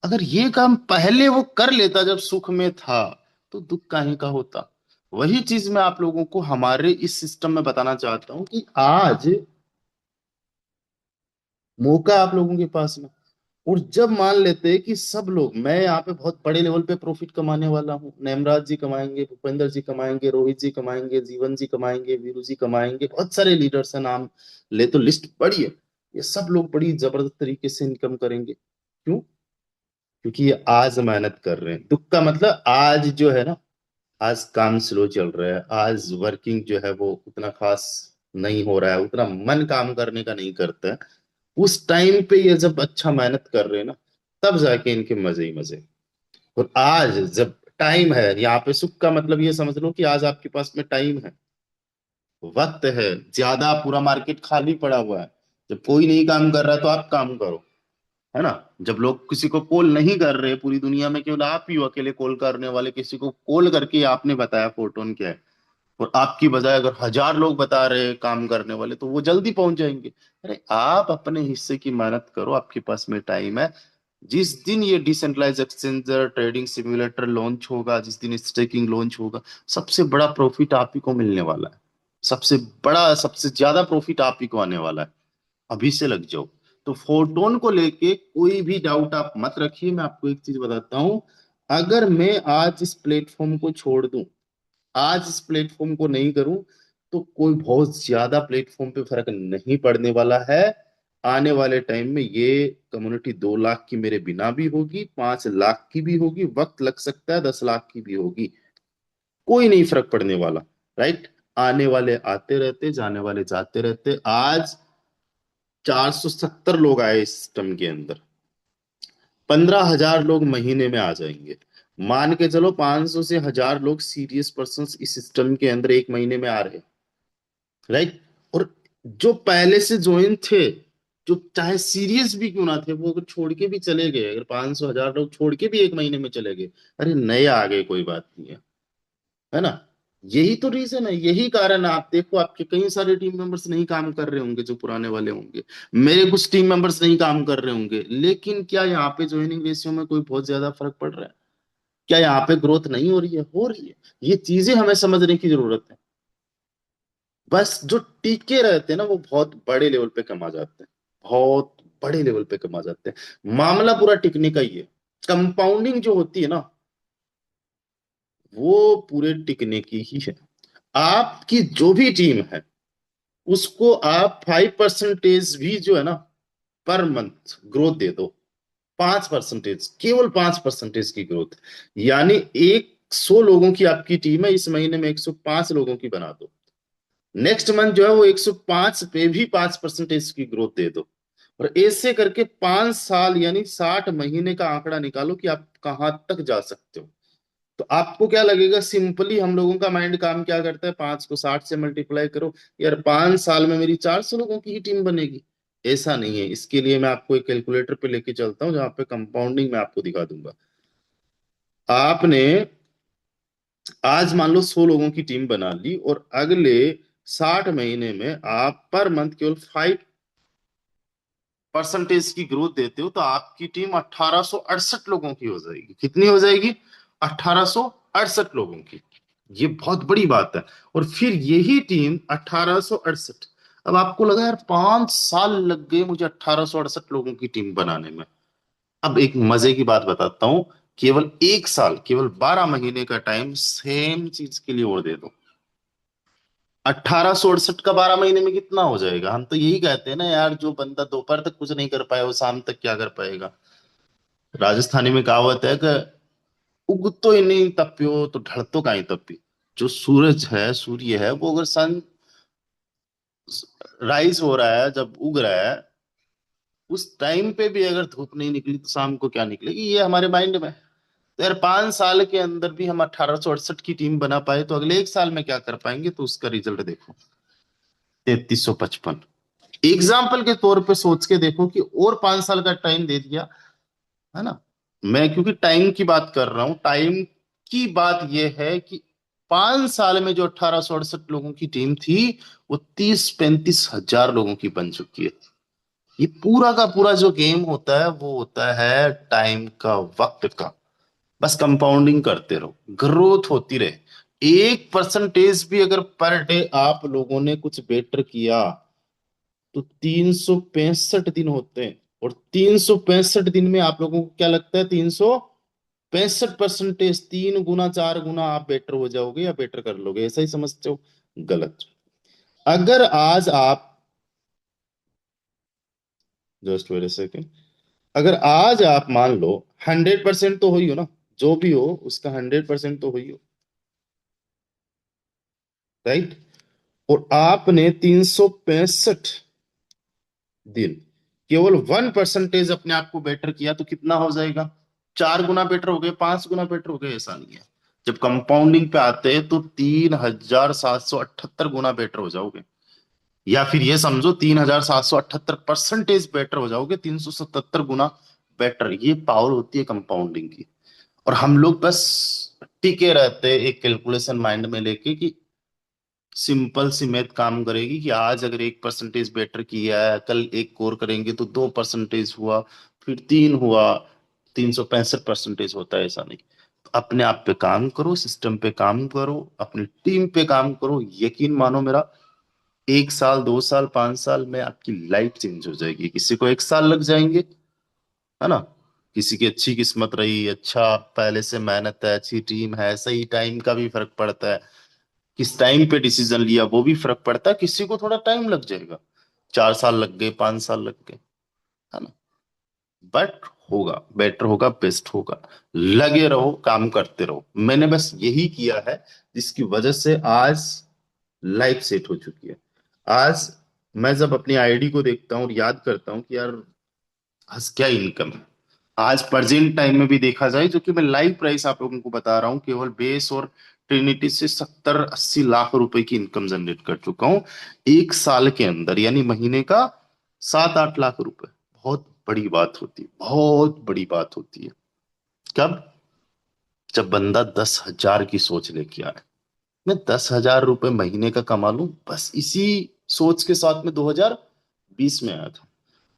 अगर ये काम पहले वो कर लेता जब सुख में था, तो दुख काहे का होता। वही चीज मैं आप लोगों को हमारे इस सिस्टम में बताना चाहता हूँ कि आज मौका आप लोगों के पास में। और जब मान लेते हैं कि सब लोग, मैं यहाँ पे बहुत बड़े लेवल पे प्रॉफिट कमाने वाला हूँ, नेमराज जी कमाएंगे, भूपेंद्र जी कमाएंगे, रोहित जी कमाएंगे, जीवन जी कमाएंगे, वीरू जी कमाएंगे, बहुत सारे लीडर्स हैं, नाम ले तो लिस्ट बड़ी है। ये सब लोग बड़ी जबरदस्त तरीके से इनकम करेंगे। क्यों? क्योंकि ये आज मेहनत कर रहे हैं। दुख का मतलब आज जो है ना, आज काम स्लो चल रहा है, आज वर्किंग जो है वो उतना खास नहीं हो रहा है, उतना मन काम करने का नहीं करता है। उस टाइम पे ये जब अच्छा मेहनत कर रहे हैं ना, तब जाके इनके मजे ही मजे। और आज जब टाइम है, यहाँ पे सुख का मतलब ये समझ लो कि आज आपके पास में टाइम है, वक्त है ज्यादा, पूरा मार्केट खाली पड़ा हुआ है। जब कोई नहीं काम कर रहा है तो आप काम करो, है ना। जब लोग किसी को कॉल नहीं कर रहे, पूरी दुनिया में केवल आप ही हो अकेले कॉल करने वाले, किसी को कॉल करके आपने बताया फोटोन क्या है, और आपकी बजाय अगर 1,000 लोग बता रहे हैं काम करने वाले, तो वो जल्दी पहुंच जाएंगे। अरे आप अपने हिस्से की मेहनत करो, आपके पास में टाइम है। जिस दिन ये decentralize exchanger trading simulator launch होगा, जिस दिन स्टेकिंग लॉन्च होगा, सबसे बड़ा प्रॉफिट आप ही को मिलने वाला है। सबसे बड़ा, सबसे ज्यादा प्रॉफिट आप ही को आने वाला है। अभी से लग जाओ। तो फोटोन को लेके कोई भी डाउट आप मत रखिए। मैं आपको एक चीज बताता हूं, अगर मैं आज इस प्लेटफॉर्म को छोड़ दूं, आज इस प्लेटफॉर्म को नहीं करूं, तो कोई बहुत ज्यादा प्लेटफॉर्म पे फर्क नहीं पड़ने वाला है। आने वाले टाइम में ये कम्युनिटी 2 लाख की मेरे बिना भी होगी, 5 लाख की भी होगी, वक्त लग सकता है 10 लाख की भी होगी, कोई नहीं फर्क पड़ने वाला। राइट। आने वाले आते रहते, जाने वाले जाते रहते। आज 470 लोग आए इस सिस्टम के अंदर, 15,000 लोग महीने में आ जाएंगे। मान के चलो 500 से 1,000 लोग सीरियस पर्सन इस सिस्टम के अंदर एक महीने में आ रहे हैं। राइट। और जो पहले से ज्वाइन थे, जो चाहे सीरियस भी क्यों ना थे, वो अगर छोड़ के भी चले गए, अगर 500 1,000 लोग छोड़ के भी एक महीने में चले गए, अरे नए आ गए, कोई बात नहीं है। है ना। यही तो रीजन है, यही कारण है। आप देखो, आपके कई सारे टीम मेंबर्स नहीं काम कर रहे होंगे जो पुराने वाले होंगे, मेरे कुछ टीम मेंबर्स नहीं काम कर रहे होंगे, लेकिन क्या यहाँ पे ज्वाइनिंग रेशियो में कोई बहुत ज्यादा फर्क पड़ रहा है? क्या यहाँ पे ग्रोथ नहीं हो रही है? हो रही है। ये चीजें हमें समझने की जरूरत है। बस जो टिके रहते हैं ना, वो बहुत बड़े लेवल पे कमा जाते हैं, बहुत बड़े लेवल पे कमा जाते हैं। मामला पूरा टिकने का ही है। कंपाउंडिंग जो होती है ना, वो पूरे टिकने की ही है। आपकी जो भी टीम है, उसको आप 5% भी जो है ना, पर मंथ ग्रोथ दे दो। 5%, केवल 5% की ग्रोथ। यानी 100 लोगों की आपकी टीम है, इस महीने में 105 लोगों की बना दो। नेक्स्ट मंथ जो है वो 105 पे भी 5% की ग्रोथ दे दो। और ऐसे करके 5 साल यानी 60 महीने का आंकड़ा निकालो कि आप कहां तक जा सकते हो। तो आपको क्या लगेगा, सिंपली हम लोगों का माइंड काम क्या करता है, 5 को 60 से मल्टीप्लाई करो, यार 5 साल में मेरी 400 लोगों की ही टीम बनेगी। ऐसा नहीं है। इसके लिए मैं आपको एक कैलकुलेटर पे लेके चलता हूँ, जहां पे कंपाउंडिंग मैं आपको दिखा दूंगा। आपने आज मान लो 100 लोगों की टीम बना ली, और अगले 60 महीने में आप पर मंथ केवल 5% की ग्रोथ देते हो, तो आपकी टीम 1868 लोगों की हो जाएगी। कितनी हो जाएगी? 1868 लोगों की। ये बहुत बड़ी बात है। और फिर यही टीम 1868, अब आपको लगा यार 5 साल लग गए मुझे 1868 लोगों की टीम बनाने में। अब एक मजे की बात बताता हूं, केवल 1 साल, केवल 12 महीने का टाइम सेम चीज के लिए और दे दो। 1868 का 12 महीने में कितना हो जाएगा? हम तो यही कहते हैं ना यार, जो बंदा दोपहर तक कुछ नहीं कर पाया, वो शाम तक क्या कर पाएगा? राजस्थानी में कहावत है कि उग तो ही नहीं तपियो तो ढल तो काहीं तपी। जो सूरज है, सूर्य है, वो अगर सन राइज हो रहा है, जब उग रहा है, उस टाइम पे भी अगर धूप नहीं निकली तो शाम को क्या निकलेगी? ये हमारे माइंड में है। तो यार 5 साल के अंदर भी हम 1868 की टीम बना पाए, तो अगले 1 साल में क्या कर पाएंगे? तो उसका रिजल्ट देखो, 3355। एग्जाम्पल के तौर पे सोच के देखो कि और 5 साल का टाइम दे दिया, है ना। मैं क्योंकि टाइम की बात कर रहा हूं, टाइम की बात यह है कि 5 साल में जो 1868 लोगों की टीम थी, वो 30-35 हजार लोगों की बन चुकी है। ये पूरा का पूरा जो गेम होता है, वो होता है टाइम का, वक्त का। बस कंपाउंडिंग करते रहो, ग्रोथ होती रहे। 1% भी अगर पर डे आप लोगों ने कुछ बेटर किया, तो 365 दिन होते हैं। और 365 दिन में आप लोगों को क्या लगता है, 365%, 3 गुना 4 गुना आप बेटर हो जाओगे या बेटर कर लोगे, ऐसा ही समझते हो? गलत। अगर आज आप, जस्ट वेट सेकेंड, अगर आज आप मान लो 100% तो हुई हो ना, जो भी हो उसका 100% तो हुई हो। राइट। और आपने 365 दिन केवल 1% अपने आप को बेटर किया, तो कितना हो जाएगा? 4 गुना बेटर हो गए, 5 गुना बेटर हो गए? ऐसा नहीं है। जब कंपाउंडिंग पे आते हैं तो 3,778 गुना बेटर हो जाओगे। या फिर ये समझो 3,778% बेटर हो जाओगे, 377 गुना बेटर। ये पावर होती है कंपाउंडिंग की। और हम लोग बस टिके रहते हैं एक कैलकुलेशन माइंड में लेके कि सिंपल सी मैथ काम करेगी, कि आज अगर 1% बेटर किया है, कल एक और करेंगे तो 2% हुआ, फिर 3 हुआ, 365% होता है? ऐसा नहीं। तो अपने आप पे काम करो, सिस्टम पे काम करो, अपनी टीम पे काम करो, यकीन मानो मेरा, 1 साल, 2 साल, 5 साल में आपकी लाइफ चेंज हो जाएगी। किसी को 1 साल लग जाएंगे, है ना। किसी की अच्छी किस्मत रही, अच्छा पहले से मेहनत है, अच्छी टीम है, सही टाइम का भी फर्क पड़ता है। किस टाइम पे डिसीजन लिया वो भी फर्क पड़ता है। किसी को थोड़ा टाइम लग जाएगा, 4 साल लग गए, 5 साल लग गए, है ना। बट होगा, बेटर होगा, बेस्ट होगा। लगे रहो, काम करते रहो। मैंने बस यही किया है, जिसकी वजह से आज लाइफ सेट हो चुकी है। आज मैं जब अपनी आईडी को देखता हूँ और याद करता हूँ कि यार आज क्या इनकम है। आज प्रेजेंट टाइम में भी देखा जाए, जो कि मैं लाइव प्राइस आप लोगों को बता रहा हूँ, केवल बेस और ट्रिनिटी से 70-80 लाख रुपए की इनकम जनरेट कर चुका हूँ 1 साल के अंदर, यानी महीने का 7-8 लाख रुपए। बहुत बड़ी बात होती है, बहुत बड़ी बात होती है। कब? जब बंदा 10,000 की सोच लेके आए। मैं 10,000 रुपए महीने का कमा लूं, बस इसी सोच के साथ में 2020 में आया था।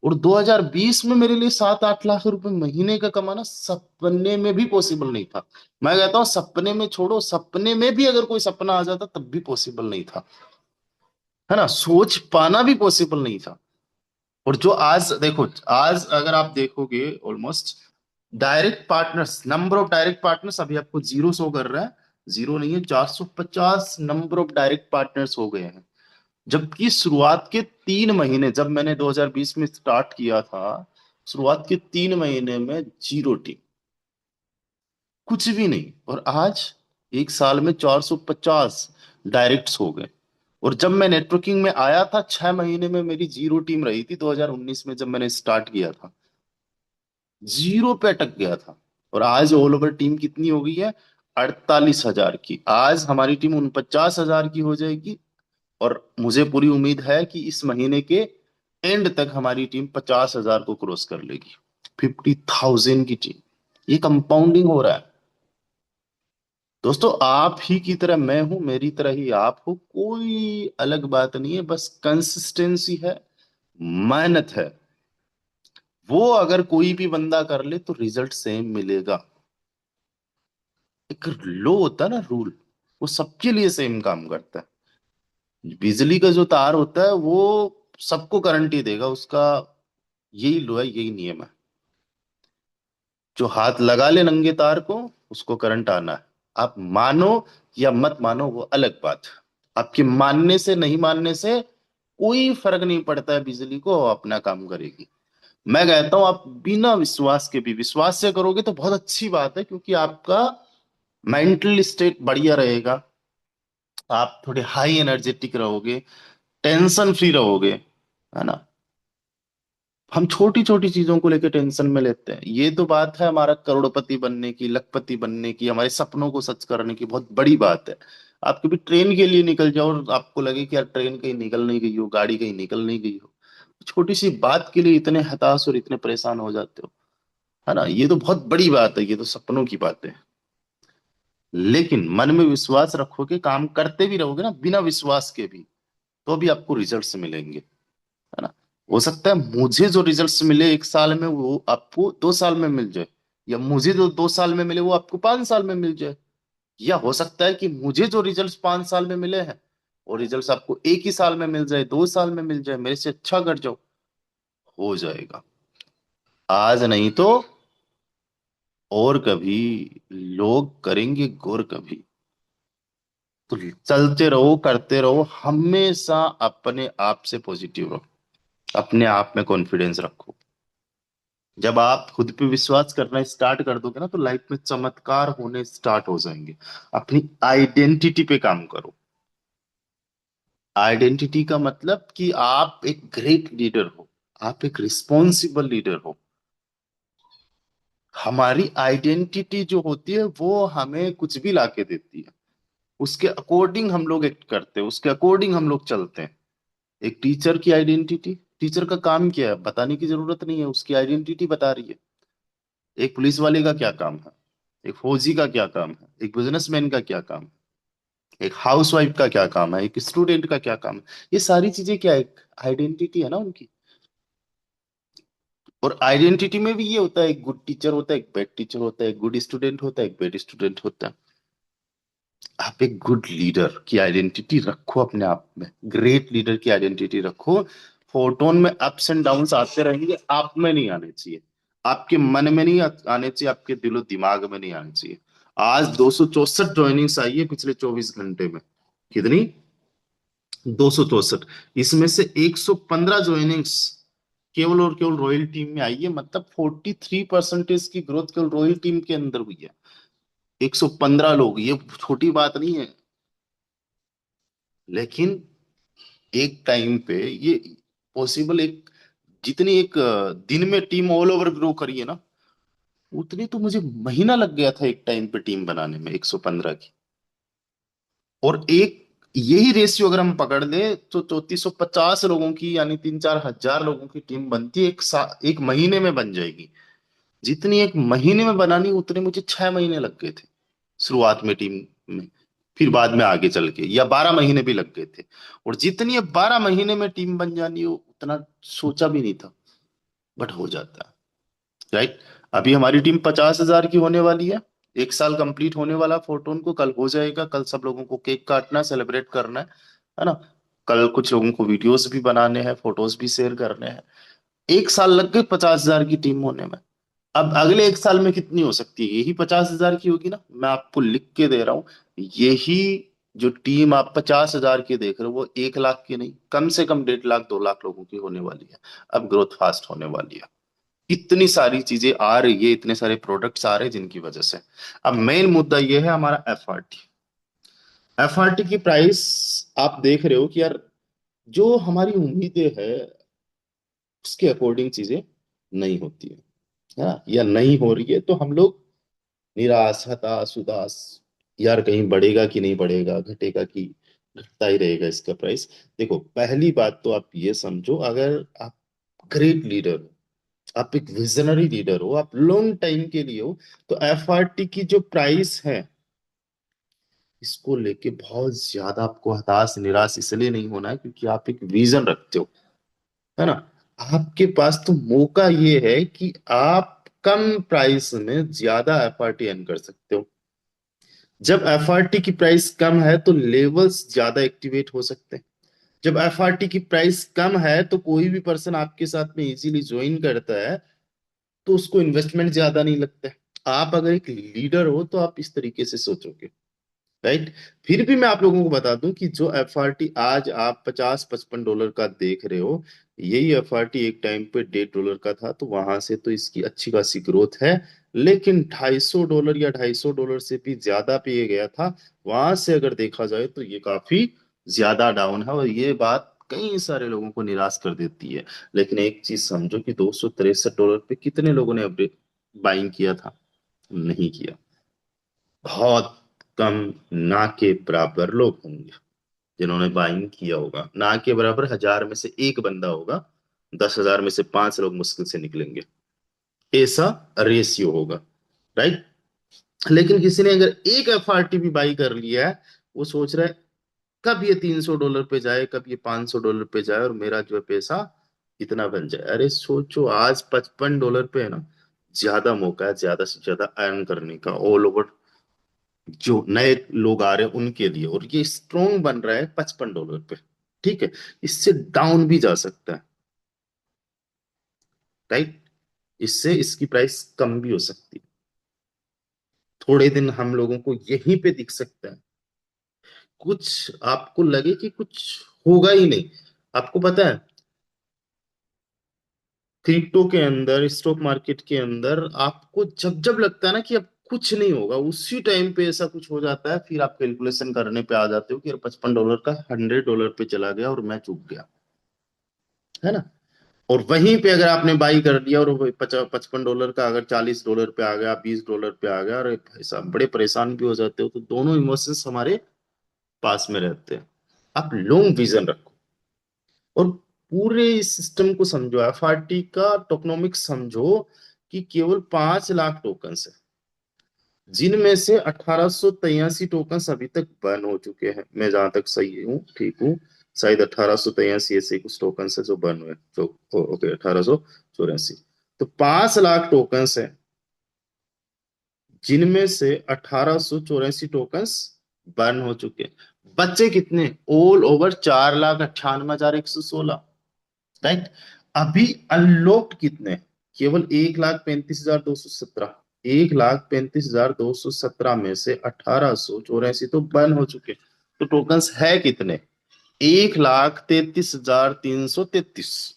और 2020 में मेरे लिए 7-8 लाख रुपए महीने का कमाना सपने में भी पॉसिबल नहीं था। मैं कहता हूँ सपने में छोड़ो, सपने में भी अगर कोई सपना आ जाता तब भी पॉसिबल नहीं था, है ना। सोच पाना भी पॉसिबल नहीं था। और जो आज देखो, आज अगर आप देखोगे, almost direct partners, number of direct partners अभी आपको जीरो शो कर रहा है। जीरो नहीं है, 450 नंबर ऑफ डायरेक्ट पार्टनर्स हो गए हैं। जबकि शुरुआत के 3 महीने, जब मैंने 2020 में स्टार्ट किया था, शुरुआत के 3 महीने में जीरो टीम, कुछ भी नहीं। और आज 1 साल में 450 डायरेक्ट्स हो गए। और जब मैं नेटवर्किंग में आया था, 6 महीने में मेरी जीरो टीम रही थी 2019 में, जब मैंने स्टार्ट किया था जीरो पे अटक गया था। और आज ऑल ओवर टीम कितनी हो गई है? 48,000 की। आज हमारी टीम 49,000 की हो जाएगी। और मुझे पूरी उम्मीद है कि इस महीने के एंड तक हमारी टीम 50,000 को क्रॉस कर लेगी। 50,000 की टीम, ये कंपाउंडिंग हो रहा है। दोस्तों, आप ही की तरह मैं हूं, मेरी तरह ही आप हो, कोई अलग बात नहीं है। बस कंसिस्टेंसी है, मेहनत है। वो अगर कोई भी बंदा कर ले तो रिजल्ट सेम मिलेगा। एक लो होता है ना, रूल, वो सबके लिए सेम काम करता है। बिजली का जो तार होता है वो सबको करंट ही देगा, उसका यही लो है, यही नियम है। जो हाथ लगा ले नंगे तार को, उसको करंट आना है। आप मानो या मत मानो, वो अलग बात है। आपके मानने से नहीं मानने से कोई फर्क नहीं पड़ता है, बिजली को अपना काम करेगी। मैं कहता हूं आप बिना विश्वास के भी, विश्वास से करोगे तो बहुत अच्छी बात है, क्योंकि आपका मेंटल स्टेट बढ़िया रहेगा। आप थोड़े हाई एनर्जेटिक रहोगे, टेंशन फ्री रहोगे, है ना। हम छोटी छोटी चीजों को लेकर टेंशन में लेते हैं। ये तो बात है हमारा करोड़पति बनने की, लखपति बनने की, हमारे सपनों को सच करने की, बहुत बड़ी बात है। आप कभी ट्रेन के लिए निकल जाओ और आपको लगे कि यार ट्रेन कहीं निकल नहीं गई हो, गाड़ी कहीं निकल नहीं गई हो, छोटी सी बात के लिए इतने हताश और इतने परेशान हो जाते हो, है ना। ये तो बहुत बड़ी बात है, ये तो सपनों की बात है। लेकिन मन में विश्वास रखोगे, काम करते भी रहोगे ना बिना विश्वास के भी, तो भी आपको रिजल्ट्स मिलेंगे, है ना। हो सकता है मुझे जो रिजल्ट्स मिले 1 साल में वो आपको 2 साल में मिल जाए, या मुझे जो 2 साल में मिले वो आपको 5 साल में मिल जाए। या हो सकता है कि मुझे जो रिजल्ट्स 5 साल में मिले हैं, वो रिजल्ट्स आपको एक ही साल में मिल जाए, 2 साल में मिल जाए, मेरे से अच्छा कर जाओ। हो जाएगा, आज नहीं तो और कभी, लोग करेंगे गौर कभी। तो चलते रहो, करते रहो, हमेशा अपने आप से पॉजिटिव रहो, अपने आप में कॉन्फिडेंस रखो। जब आप खुद पे विश्वास करना स्टार्ट कर दोगे ना, तो लाइफ में चमत्कार होने स्टार्ट हो जाएंगे। अपनी आइडेंटिटी पे काम करो। आइडेंटिटी का मतलब कि आप एक ग्रेट लीडर हो, आप एक रिस्पॉन्सिबल लीडर हो। हमारी आइडेंटिटी जो होती है वो हमें कुछ भी लाके देती है। उसके अकॉर्डिंग हम लोग एक्ट करते हैं, उसके अकॉर्डिंग हम लोग चलते हैं। एक टीचर की आइडेंटिटी, टीचर का काम क्या है बताने की जरूरत नहीं है, उसकी आइडेंटिटी बता रही है। एक पुलिस वाले का क्या काम है, एक फौजी का क्या काम है, एक बिजनेसमैन का क्या काम है, एक हाउसवाइफ का क्या काम है, एक स्टूडेंट का क्या काम है। ये सारी चीजें क्या है, एक आइडेंटिटी है ना उनकी। और आइडेंटिटी में भी ये होता है, एक गुड टीचर होता है, एक बैड टीचर होता है, एक गुड स्टूडेंट होता है, एक बैड स्टूडेंट होता है। आप एक गुड लीडर की आइडेंटिटी रखो अपने आप में, ग्रेट लीडर की आइडेंटिटी रखो। फोटोन में अप्स एंड डाउन्स आते रहेंगे, आप में नहीं आने चाहिए, आपके मन में नहीं आने चाहिए, आपके दिलो दिमाग में नहीं आने चाहिए। आज 264 ज्वाइनिंग्स आई है पिछले 24 घंटे में। कितनी? 264। इसमें से 115 ज्वाइनिंग्स केवल और केवल रॉयल टीम में आई है, मतलब 43% की ग्रोथ केवल रॉयल टीम के अंदर हुई है। 115 लोग, ये छोटी बात नहीं है। लेकिन एक टाइम पे ये पॉसिबल, एक जितनी एक दिन में टीम ऑल ओवर ग्रो करी है ना, उतनी तो मुझे महीना लग गया था एक टाइम पे टीम बनाने में 115 की। और एक यही रेशियो अगर हम पकड़ ले तो 3450 लोगों की, यानी 3-4 हजार लोगों की टीम बनती है, एक महीने में बन जाएगी। जितनी एक महीने में बनानी उतने मुझे 6 महीने लग गए थे शुरुआत में टीम में। फिर बाद में आगे चल के या 12 महीने भी लग गए थे। और जितनी अब 12 महीने में टीम बन जानी हो, उतना सोचा भी नहीं था, बट हो जाता है। राइट। अभी हमारी टीम 50 हजार की होने वाली है। एक साल कंप्लीट होने वाला फोटोन को, कल हो जाएगा। कल सब लोगों को केक काटना, सेलिब्रेट करना है ना। कल कुछ लोगों को वीडियोस भी बनाने हैं, फोटोज भी शेयर करने हैं। एक साल लग गए 50 हजार की टीम होने में। अब अगले एक साल में कितनी हो सकती है? यही 50 हजार की होगी ना, मैं आपको लिख के दे रहा हूं। यही जो टीम आप 50 हजार की देख रहे हो, वो 1 लाख की नहीं, कम से कम 1.5 लाख 2 लाख लोगों की होने वाली है। अब ग्रोथ फास्ट होने वाली है। इतनी सारी चीजें आ रही है, इतने सारे प्रोडक्ट्स आ रहे हैं जिनकी वजह से। अब मेन मुद्दा ये है हमारा एफआरटी। एफआरटी की प्राइस आप देख रहे हो कि यार, जो हमारी उम्मीदें है उसके अकॉर्डिंग चीजें नहीं होती है ना, या नहीं हो रही है, तो हम लोग निराश, हताश, उदास। यार कहीं बढ़ेगा कि नहीं बढ़ेगा, घटेगा कि घटता ही रहेगा इसका प्राइस। देखो, पहली बात तो आप ये समझो, अगर आप ग्रेट लीडर हो, आप एक विजनरी लीडर हो, आप लॉन्ग टाइम के लिए हो, तो एफआरटी की जो प्राइस है, इसको लेके बहुत ज्यादा आपको हताश निराश इसलिए नहीं होना है, क्योंकि आप एक विजन रखते हो, है ना। आपके पास तो मौका ये है कि आप कम प्राइस में ज्यादा एफआरटी अर्न कर सकते हो। जब एफआरटी की प्राइस कम है तो लेवल्स ज्यादा एक्टिवेट हो सकते हैं। जब एफआरटी की प्राइस कम है तो कोई भी पर्सन आपके साथ में इजीली ज्वाइन करता है, तो उसको इन्वेस्टमेंट ज्यादा नहीं लगता है। आप अगर एक लीडर हो तो आप इस तरीके से सोचोगे। राइट। फिर भी मैं आप लोगों को बता दूं कि जो एफआरटी आज आप 50-55 डॉलर का देख रहे हो, यही एफआरटी एक टाइम पे $1.5 का था, तो वहां से तो इसकी अच्छी खासी ग्रोथ है। लेकिन $250 या $250 से भी ज्यादा पे ये गया था। वहां से अगर देखा जाए तो ये काफी ज्यादा डाउन है, और ये बात कई सारे लोगों को निराश कर देती है। लेकिन एक चीज समझो कि $263 पे कितने लोगों ने बाइंग किया था? नहीं किया। बहुत कम, ना के बराबर लोग होंगे जिन्होंने बाइंग किया होगा। ना के बराबर 1000 में से एक बंदा होगा, 10,000 में से 5 लोग मुश्किल से निकलेंगे। ऐसा रेशियो होगा। राइट। लेकिन किसी ने अगर एक एफआरटी भी बाई कर लिया है, वो सोच रहा है कब ये $300 पे जाए, कब ये $500 पे जाए, और मेरा जो है पैसा इतना बन जाए। अरे सोचो, आज $55 पे है ना, ज्यादा मौका है ज्यादा से ज्यादा अर्न करने का ऑल ओवर। जो नए लोग आ रहे हैं उनके लिए, और ये स्ट्रॉन्ग बन रहा है $55 पे। ठीक है। इससे डाउन भी जा सकता है। राइट। इससे इसकी प्राइस कम भी हो सकती है। थोड़े दिन हम लोगों को यहीं पे दिख सकता है। कुछ आपको लगे कि कुछ होगा ही नहीं। आपको पता है, क्रिप्टो के अंदर, स्टॉक मार्केट के अंदर, आपको जब जब लगता है ना कि अब कुछ नहीं होगा, उसी टाइम पे ऐसा कुछ हो जाता है। फिर आप कैलकुलेशन करने पे आ जाते हो कि यार $55 का $100 पे चला गया और मैं चूक गया, है ना। और वहीं पे अगर आपने बाई कर लिया और वो $55 का अगर $40 पे आ गया, $20 पे आ गया, अरे भाई साहब बड़े परेशान भी हो जाते हो। तो दोनों इमोशंस हमारे पास में रहते हैं। आप लॉन्ग विजन रखो, और पूरे इस सिस्टम को समझो, एफआरटी का टोकनोमिक्स समझो, कि केवल 5 लाख टोकन है, जिनमें से 1883 टोकन अभी तक बर्न हो चुके हैं। मैं जहां तक सही हूँ, ठीक हूँ, शायद 1883 ऐसे कुछ टोकन है जो बर्न हुए, जो ओके 1884। तो 5 लाख टोकन है, जिनमें से 1884 टोकन बर्न हो चुके। बच्चे कितने? All over 4,98,116। राइट। अभी अनलॉक्ड कितने? केवल 1,35,217। 1,35,217 में से 1,884 तो बर्न हो चुके। तो टोकन्स है कितने? 1,33,333।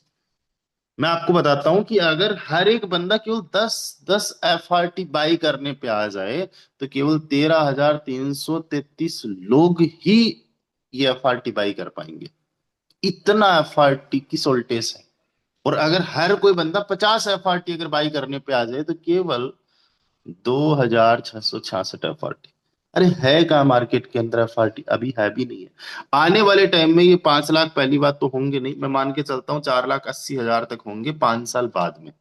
मैं आपको बताता हूं कि अगर हर एक बंदा केवल 10 10 FRT बाई करने पे आ जाए, तो केवल 13,333 लोग ही ये FRT बाई कर पाएंगे। इतना FRT की सोल्टेज है। और अगर हर कोई बंदा 50 FRT अगर बाई करने पे आ जाए, तो केवल 2,666 FRT। अरे है कहाँ मार्केट के अंदर FRT? अभी है भी नहीं है। आने वाले टाइम में ये 5 लाख पहली बात तो होंगे नहीं, मैं मान के चलता हूँ 4,80,000 तक होंगे 5 साल बाद में।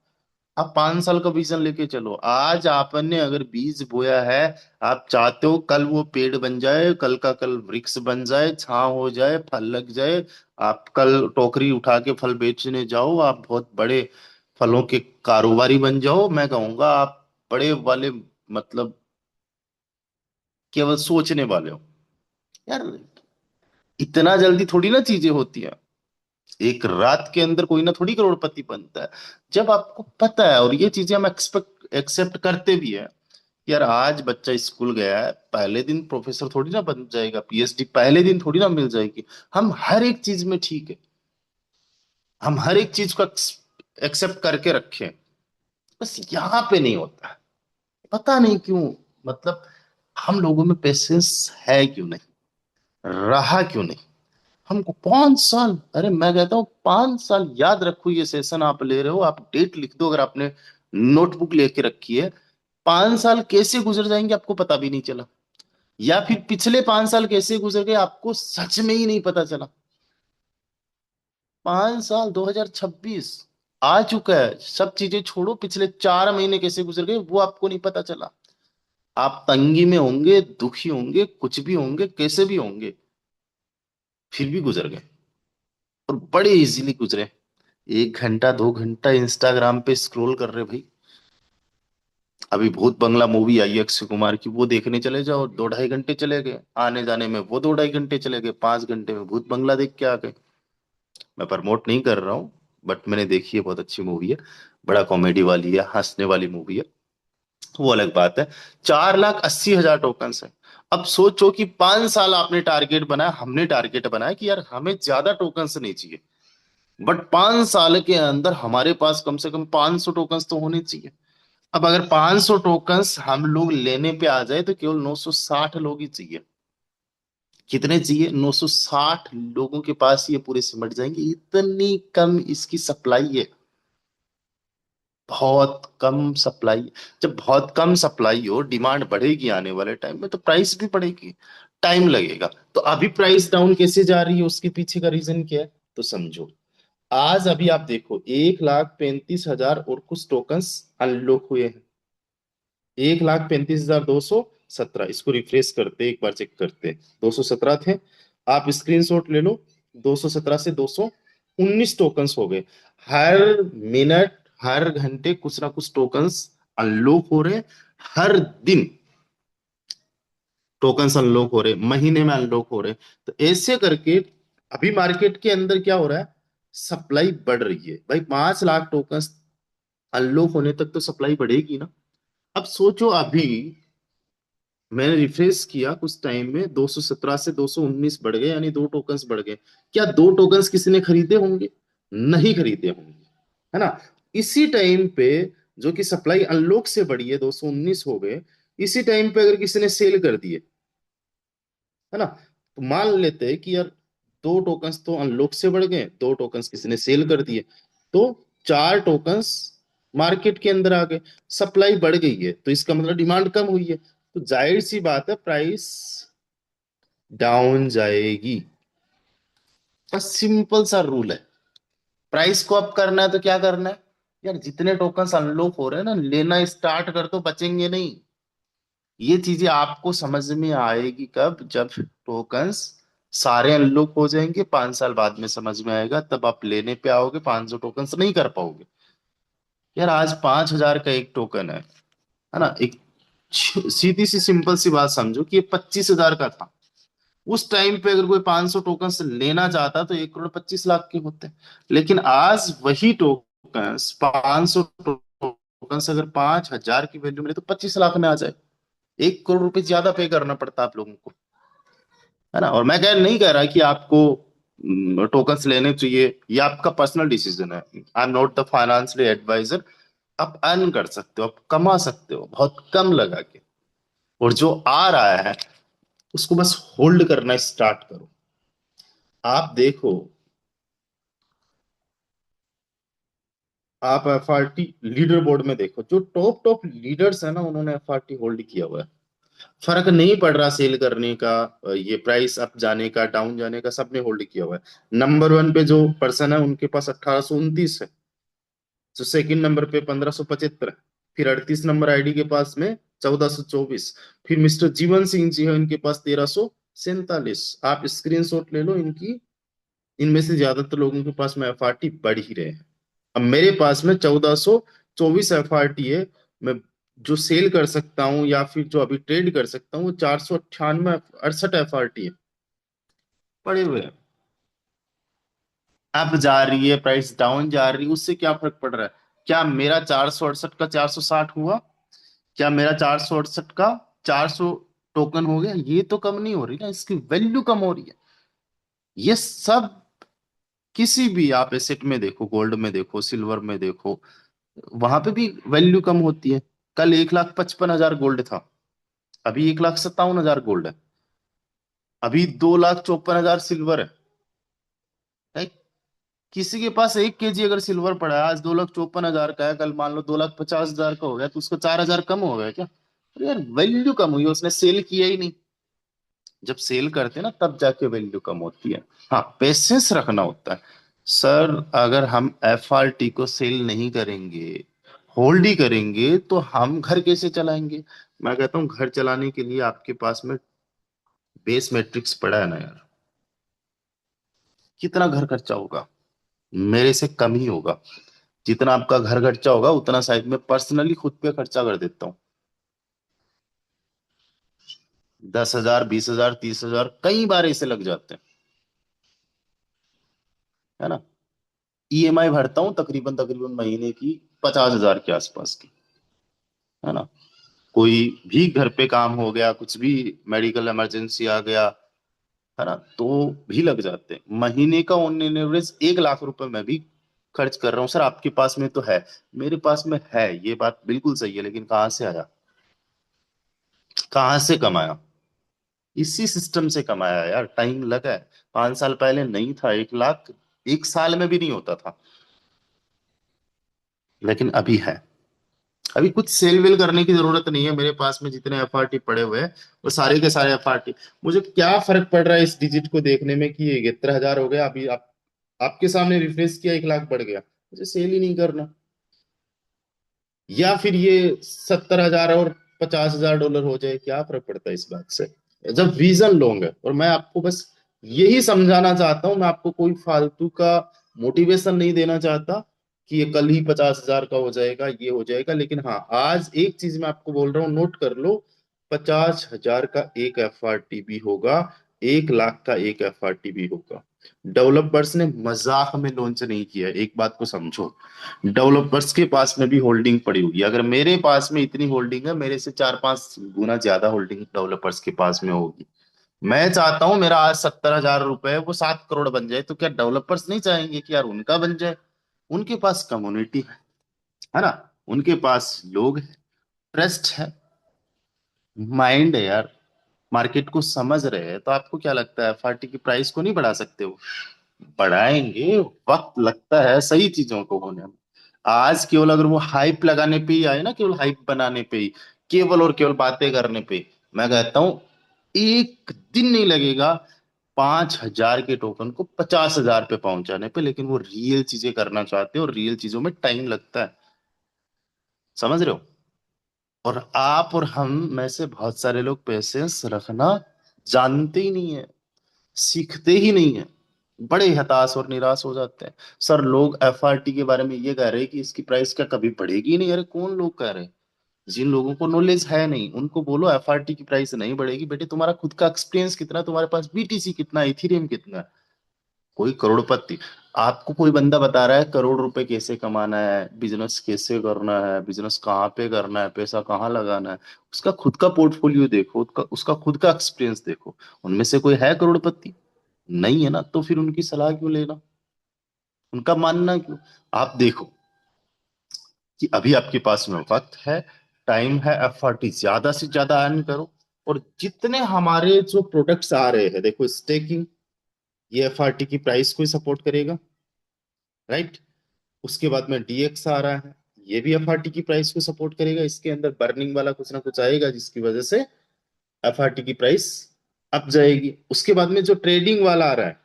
आप 5 साल का विजन लेके चलो। आज आपने अगर बीज बोया है, आप चाहते हो कल वो पेड़ बन जाए, कल का कल वृक्ष बन जाए, छांव हो जाए, फल लग जाए। आप कल टोकरी उठा के फल बेचने जाओ, आप बहुत बड़े फलों के कारोबारी बन जाओ। मैं कहूंगा आप बड़े वाले, मतलब केवल सोचने वाले हो। यार, इतना जल्दी थोड़ी ना चीजें होती हैं। एक रात के अंदर कोई ना थोड़ी करोड़पति बनता है। जब आपको पता है, और ये चीजें हम एक्सेप्ट करते भी है। यार, आज बच्चा स्कूल गया है, पहले दिन प्रोफेसर थोड़ी ना बन जाएगा, PhD पहले दिन थोड़ी ना मिल जाएगी। हम हर एक चीज में ठीक है, हम हर एक चीज को एक्सेप्ट करके रखें। बस यहाँ पे नहीं होता। पता नहीं क्यों। मतलब हम लोगों में पेशेंस है क्यों नहीं, रहा क्यों नहीं? हमको 5 साल, अरे मैं कहता हूँ 5 साल याद रखो। ये सेशन आप ले रहे हो, आप डेट लिख दो अगर आपने नोटबुक लेके रखी है। 5 साल कैसे गुजर जाएंगे आपको पता भी नहीं चला। या फिर पिछले 5 साल कैसे गुजर गए आपको सच में ही नहीं पता चला। 5 साल, 2026 आ चुका है। सब चीजें छोड़ो, पिछले 4 महीने कैसे गुजर गए वो आपको नहीं पता चला। आप तंगी में होंगे, दुखी होंगे, कुछ भी होंगे, कैसे भी होंगे, फिर भी गुजर गए। और बड़े इजीली गुजरे। 1 घंटा 2 घंटा इंस्टाग्राम पे स्क्रॉल कर रहे भाई। अभी भूत बंगला मूवी आई है अक्षय कुमार की, वो देखने चले जाओ, 2 ढाई घंटे चले गए। आने जाने में वो 2 ढाई घंटे चले गए, 5 घंटे में भूत बंगला देख के आ गए। मैं प्रमोट नहीं कर रहा हूँ, बट मैंने देखी है, बहुत अच्छी मूवी है। बड़ा कॉमेडी वाली है, हंसने वाली मूवी है। वो अलग बात है। 4,80,000 टोकन है। अब सोचो कि 5 साल आपने टारगेट बनाया, हमने टारगेट बनाया कि यार हमें ज्यादा टोकन नहीं चाहिए, बट 5 साल के अंदर हमारे पास कम से कम 500 टोकन्स तो होने चाहिए। अब अगर 500 टोकन्स हम लोग लेने पे आ जाए, तो केवल 960 लोग ही चाहिए। कितने चाहिए? 960 लोगों के पास ये पूरे सिमट जाएंगे। इतनी कम इसकी सप्लाई है। बहुत कम सप्लाई। जब बहुत कम सप्लाई हो, डिमांड बढ़ेगी आने वाले टाइम में, तो प्राइस भी बढ़ेगी। टाइम लगेगा। तो अभी प्राइस डाउन कैसे जा रही है, उसके पीछे का रीजन क्या है? तो समझो। आज अभी आप देखो, 1,35,000 और कुछ टोकन्स अनलॉक हुए हैं। 1,35,217। इसको रिफ्रेश करते, एक बार चेक करते। 217 थे। आप स्क्रीनशॉट ले लो। 217 से 219 टोकन्स हो गए। हर मिनट, हर घंटे कुछ ना कुछ टोकन्स अनलॉक हो रहे। हर दिन टोकन्स अनलॉक हो रहे, महीने में अनलॉक हो रहे। तो ऐसे करके अभी मार्केट के अंदर क्या हो रहा है? सप्लाई बढ़ रही है भाई। 5 लाख टोकन्स अनलॉक होने तक तो सप्लाई बढ़ेगी ना। अब सोचो, अभी मैंने रिफ्रेश किया कुछ टाइम में, 217 से 219 बढ़ गए, यानी 2 टोकन्स बढ़ गए। क्या 2 टोकन्स किसी ने खरीदे होंगे? नहीं खरीदे होंगे, है ना। इसी टाइम पे जो कि सप्लाई अनलॉक से बढ़ी है, 219 हो गए, इसी टाइम पे अगर किसी ने सेल कर दिए, है ना, तो मान लेते हैं कि यार 2 टोकन्स तो अनलॉक से बढ़ गए, 2 टोकन्स किसी ने सेल कर दिए, तो 4 टोकन्स मार्केट के अंदर आ गए। सप्लाई बढ़ गई है, तो इसका मतलब डिमांड कम हुई है, तो जाहिर सी बात है प्राइस डाउन जाएगी। बस सिंपल सा रूल है। प्राइस को अप करना है तो क्या करना है? यार, जितने टोकन्स अनलॉक हो रहे हैं ना, लेना स्टार्ट कर दो, बचेंगे नहीं। ये चीजें आपको समझ में आएगी कब? जब टोकन्स सारे अनलॉक हो जाएंगे, 5 साल बाद में समझ में आएगा, तब आप लेने पे आओगे, 500 टोकन्स नहीं कर पाओगे। यार, आज 5,000 का एक टोकन है ना। एक सीधी सी सिंपल सी बात समझो कि ये 25,000 का था। उस टाइम पे अगर कोई 500 टोकन लेना चाहता तो 1 करोड़ 25 लाख के होते। लेकिन आज वही टोकन 500 टोकन अगर 5,000 की वैल्यू मिले तो 25 लाख में आ जाए। 1 करोड़ रुपए ज्यादा पे करना पड़ता आप लोगों को, है ना। और मैं कह नहीं कह रहा कि आपको टोकन्स लेने चाहिए, ये आपका पर्सनल डिसीजन है। I am not the financial advisor. आप अर्न कर सकते हो, आप कमा सकते हो बहुत कम लगा के, और जो आ रहा है उसको बस होल्ड करना स्टार्ट करो। आप देखो, आप एफआरटी लीडर बोर्ड में देखो, जो टॉप टॉप लीडर्स है ना, उन्होंने एफआरटी होल्ड किया हुआ है। फर्क नहीं पड़ रहा सेल करने का, ये प्राइस अप जाने का डाउन जाने का, सबने होल्ड किया हुआ है। नंबर वन पे जो पर्सन है उनके पास 1829 है। जो सेकंड नंबर पे 1575 है। फिर 38 नंबर आईडी के पास में 1424। फिर मिस्टर जीवन सिंह जी है, इनके पास 1347। आप स्क्रीनशॉट ले लो इनकी। इनमें से ज्यादातर लोगों के पास में एफआरटी बढ़ ही रहे हैं। अब मेरे पास में 1424 एफआरटी है। मैं जो सेल कर सकता हूँ या फिर जो अभी ट्रेड कर सकता हूँ वो 498 एफआरटी है पड़े हुए हैं। अप जा रही है प्राइस, डाउन जा रही है, उससे क्या फर्क पड़ रहा है? क्या मेरा 468 का 460 हुआ? क्या मेरा 468 का 400 टोकन हो गया? ये तो कम नहीं हो रही ना, इसकी वैल्यू कम हो रही है। ये सब किसी भी आप एसेट में देखो, गोल्ड में देखो, सिल्वर में देखो, वहां पे भी वैल्यू कम होती है। कल 1,55,000 गोल्ड था, अभी 1,57,000 गोल्ड है, अभी 2,54,000 सिल्वर है। है? किसी के पास 1 केजी अगर सिल्वर पड़ा है, आज 2,54,000 का है, कल मान लो 2,50,000 का हो गया, तो उसका 4,000 कम हो गया क्या? अरे यार वैल्यू कम हुई, उसने सेल किया ही नहीं। जब सेल करते हैं ना तब जाके वैल्यू कम होती है। हाँ, पेशेंस रखना होता है। सर, अगर हम एफआरटी को सेल नहीं करेंगे, होल्ड ही करेंगे, तो हम घर कैसे चलाएंगे? मैं कहता हूँ घर चलाने के लिए आपके पास में बेस मैट्रिक्स पड़ा है ना यार। कितना घर खर्चा होगा? मेरे से कम ही होगा। जितना आपका घर खर्चा होगा उतना शायद मैं पर्सनली खुद पे खर्चा कर देता हूँ। 10,000, 20,000, 30,000 कई बार ऐसे लग जाते हैं, है ना। ईएमआई भरता हूँ तकरीबन तकरीबन महीने की 50,000 के आसपास की, है ना। कोई भी घर पे काम हो गया, कुछ भी मेडिकल इमरजेंसी आ गया, है ना, तो भी लग जाते हैं। महीने का ऑन एन एवरेज 1 लाख रुपए मैं भी खर्च कर रहा हूँ। सर आपके पास में तो है, मेरे पास में है, ये बात बिल्कुल सही है, लेकिन कहाँ से आया? कहाँ से कमाया? इसी सिस्टम से कमाया यार, टाइम लगा है। 5 साल पहले नहीं था 1 लाख, 1 साल में भी नहीं होता था, लेकिन अभी है। अभी कुछ सेल वेल करने की जरूरत नहीं है। मेरे पास में जितने एफआरटी पड़े हुए हैं वो सारे के सारे एफआरटी। मुझे क्या फर्क पड़ रहा है इस डिजिट को देखने में कि ये 71,000 हो गया, अभी आप आपके सामने रिफ्रेश किया 1 लाख बढ़ गया, मुझे सेल ही नहीं करना। या फिर ये 70,000 और 50,000 डॉलर हो जाए, क्या फर्क पड़ता है इस बात से? जब विजन लॉन्ग है, और मैं आपको बस यही समझाना चाहता हूं, मैं आपको कोई फालतू का मोटिवेशन नहीं देना चाहता कि ये कल ही 50,000 का हो जाएगा, ये हो जाएगा। लेकिन हाँ, आज एक चीज मैं आपको बोल रहा हूँ, नोट कर लो। 50,000 का एक एफआरटी भी होगा, 1 लाख का एक एफआरटी भी होगा। डेवलपर्स ने मजाक में लॉन्च नहीं किया है, एक बात को समझो। डेवलपर्स के पास में भी होल्डिंग पड़ी होगी। अगर मेरे पास में इतनी होल्डिंग है, मेरे से 4-5 गुना ज्यादा होल्डिंग डेवलपर्स के पास में होगी। मैं चाहता हूं मेरा आज 70,000 रुपए वो 7 करोड़ बन जाए, तो क्या डेवलपर्स नहीं चाहेंगे कि यार उनका बन जाए? उनके पास कम्युनिटी है ना, उनके पास लोग हैं, ट्रस्ट है, माइंड है यार, मार्केट को समझ रहे हैं। तो आपको क्या लगता है एफआरटी की प्राइस को नहीं बढ़ा सकते वो? बढ़ाएंगे, वक्त लगता है सही चीजों को होने में। आज केवल अगर वो हाइप लगाने पे ही आए ना, केवल हाइप बनाने पे ही, केवल और केवल बातें करने पे, मैं कहता हूं एक दिन नहीं लगेगा 5,000 के टोकन को 50,000 पे पहुंचाने पे। लेकिन वो रियल चीजें करना चाहते हैं, और रियल चीजों में टाइम लगता है, समझ रहे हो। और आप और हम में से बहुत सारे लोग पेशेंस रखना जानते ही नहीं है, सीखते ही नहीं है, बड़े हताश और निराश हो जाते हैं। सर लोग एफआरटी के बारे में ये कह रहे हैं कि इसकी प्राइस क्या कभी बढ़ेगी ही नहीं? अरे कौन लोग कह रहे हैं? जिन लोगों को नॉलेज है नहीं, उनको बोलो एफआरटी की प्राइस नहीं बढ़ेगी, बेटे तुम्हारा खुद का एक्सपीरियंस कितना है, तुम्हारे पास बीटीसी कितना है, इथीरियम कितना है। कोई करोड़पति, आपको कोई बंदा बता रहा है करोड़ रुपए कैसे कमाना है, बिजनेस कैसे करना है, बिजनेस कहाँ पे करना है, पैसा कहाँ लगाना है, उसका खुद का पोर्टफोलियो देखो, उसका खुद का एक्सपीरियंस देखो। उनमें से कोई है करोड़पति? नहीं है ना, तो फिर उनकी सलाह क्यों लेना, उनका मानना क्यों। आप देखो कि अभी आपके पास में वक्त है, टाइम है, एफआरटी ज्यादा से ज्यादा अर्न करो। और जितने हमारे जो प्रोडक्ट्स आ रहे हैं, देखो स्टेकिंग, ये एफआरटी की प्राइस को सपोर्ट करेगा, राइट। उसके बाद में डीएक्स आ रहा है, ये भी एफआरटी की प्राइस को सपोर्ट करेगा, इसके अंदर बर्निंग वाला कुछ ना कुछ आएगा जिसकी वजह से एफआरटी की प्राइस अप जाएगी। उसके बाद में जो ट्रेडिंग वाला आ रहा है,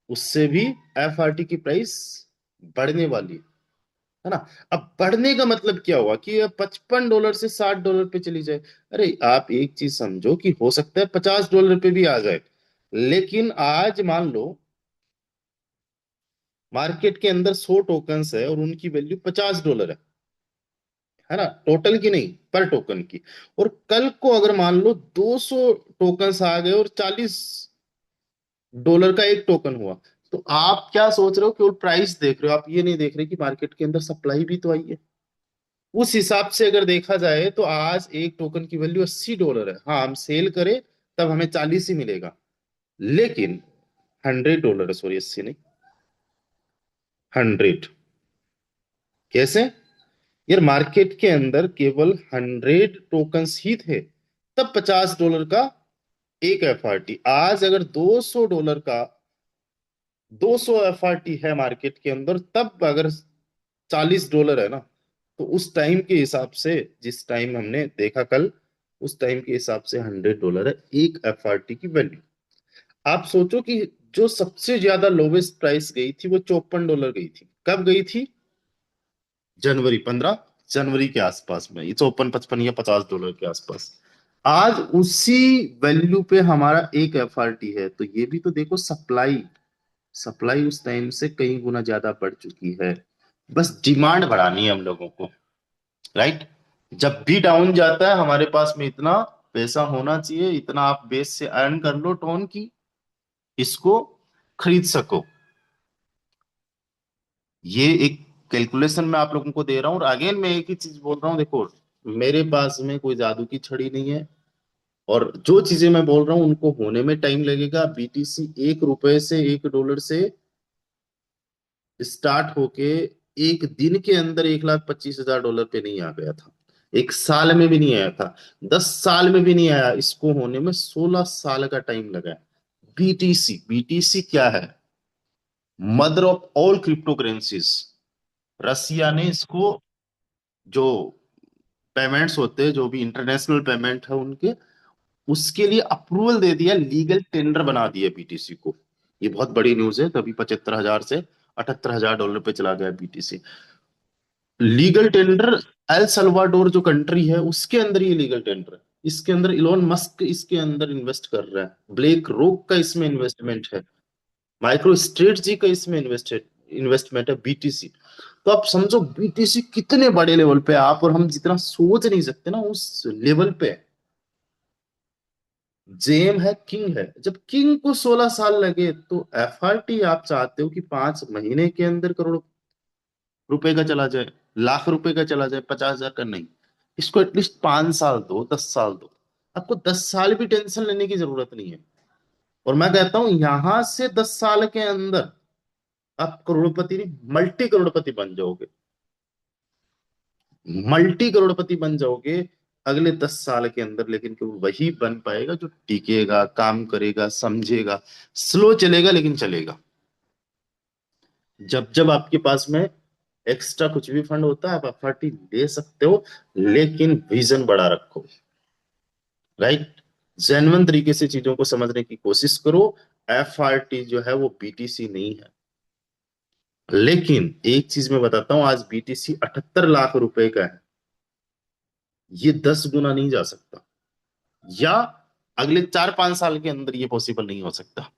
उससे भी एफआरटी की प्राइस बढ़ने वाली है ना। अब बढ़ने का मतलब क्या हुआ कि अब $55 से $60 पे चली जाए। अरे आप एक चीज समझो कि हो सकता है $50 पे भी आ जाए, लेकिन आज मान लो मार्केट के अंदर 100 टोकन्स है और उनकी वैल्यू $50 है ना, टोटल की नहीं, पर टोकन की। और कल को अगर मान लो 200 टोकन्स आ गए और $40 का एक टोकन हुआ, तो आप क्या सोच रहे हो, केवल प्राइस देख रहे हो, आप ये नहीं देख रहे कि मार्केट के अंदर सप्लाई भी तो आई है। उस हिसाब से अगर देखा जाए तो आज एक टोकन की वैल्यू $80 है। हाँ, हम सेल करें तब हमें 40 ही मिलेगा, लेकिन $100, सॉरी 80 नहीं, 100। कैसे? यार मार्केट के अंदर केवल 100 टोकन्स ही थे, तब $50 का एक एफआरटी। आज अगर $200 का 200 एफआरटी है मार्केट के अंदर, तब अगर $40 है ना, तो उस टाइम के हिसाब से, जिस टाइम हमने देखा कल, उस टाइम के हिसाब से $100 है एक एफआरटी की वैल्यू। आप सोचो कि जो सबसे ज्यादा लोवेस्ट प्राइस गई थी वो $54 गई थी। कब गई थी? जनवरी 15, जनवरी के आसपास में, ये 54 55 या $50 के आसपास। आज उसी वैल्यू पे हमारा एक एफआरटी है, तो ये भी तो देखो, सप्लाई सप्लाई उस टाइम से कई गुना ज्यादा बढ़ चुकी है। बस डिमांड बढ़ानी है हम लोगों को, राइट। जब भी डाउन जाता है, हमारे पास में इतना पैसा होना चाहिए, इतना आप बेस से अर्न कर लो टोन की, इसको खरीद सको। ये एक कैलकुलेशन मैं आप लोगों को दे रहा हूँ। और अगेन मैं एक ही चीज बोल रहा हूँ, देखो मेरे पास में कोई जादू की छड़ी नहीं है, और जो चीजें मैं बोल रहा हूँ उनको होने में टाइम लगेगा। बीटीसी $1 से $1 से स्टार्ट होके एक दिन के अंदर $1,25,000 पे नहीं आ गया था, एक साल में भी नहीं आया था, 10 साल में भी नहीं आया, इसको होने में 16 साल का टाइम लगा है। बीटीसी, बीटीसी क्या है? Mother of all crypto currencies. Russia ने इसको, जो पेमेंट्स होते हैं, जो भी इंटरनेशनल पेमेंट है उनके, उसके लिए अप्रूवल दे दिया, लीगल टेंडर बना दिया बीटीसी को। ये बहुत बड़ी न्यूज है, तभी 75,000 से $78,000 पे चला गया BTC. Legal tender. El Salvador जो कंट्री है उसके अंदर ये लीगल टेंडर है। इसके अंदर इलोन मस्क इसके अंदर इन्वेस्ट कर रहा है, ब्लेक रोक का इसमें इन्वेस्टमेंट है, माइक्रो स्ट्रेटजी का इसमें इन्वेस्टमेंट है, बीटीसी। तो आप समझो बीटीसी कितने बड़े लेवल पे है, आप और हम जितना सोच नहीं सकते ना, उस लेवल पे है। जेम है, किंग है। जब किंग को 16 साल लगे, तो एफआरटी आप चाहते हो कि 5 महीने के अंदर करोड़ रुपए का चला जाए, लाख रुपए का चला जाए, 50,000 का नहीं। इसको एटलीस्ट 5 साल दो, 10 साल दो। आपको 10 साल भी टेंशन लेने की जरूरत नहीं है। और मैं कहता हूं यहां से 10 साल के अंदर आप करोड़पति नहीं, मल्टी करोड़पति बन जाओगे, मल्टी करोड़पति बन जाओगे अगले 10 साल के अंदर। लेकिन केवल वही बन पाएगा जो टिकेगा, काम करेगा, समझेगा। स्लो चलेगा लेकिन चलेगा। जब जब आपके पास में एक्स्ट्रा कुछ भी फंड होता है, आप एफआरटी ले सकते हो, लेकिन विजन बड़ा रखो, राइट। जेन्युइन तरीके से चीजों को समझने की कोशिश करो। एफआरटी जो है वो बीटीसी नहीं है। लेकिन एक चीज मैं बताता हूं, आज बीटीसी 78 लाख रुपए का है। ये 10 गुना नहीं जा सकता, या अगले 4-5 साल के अंदर ये पॉसिबल नहीं हो सकता।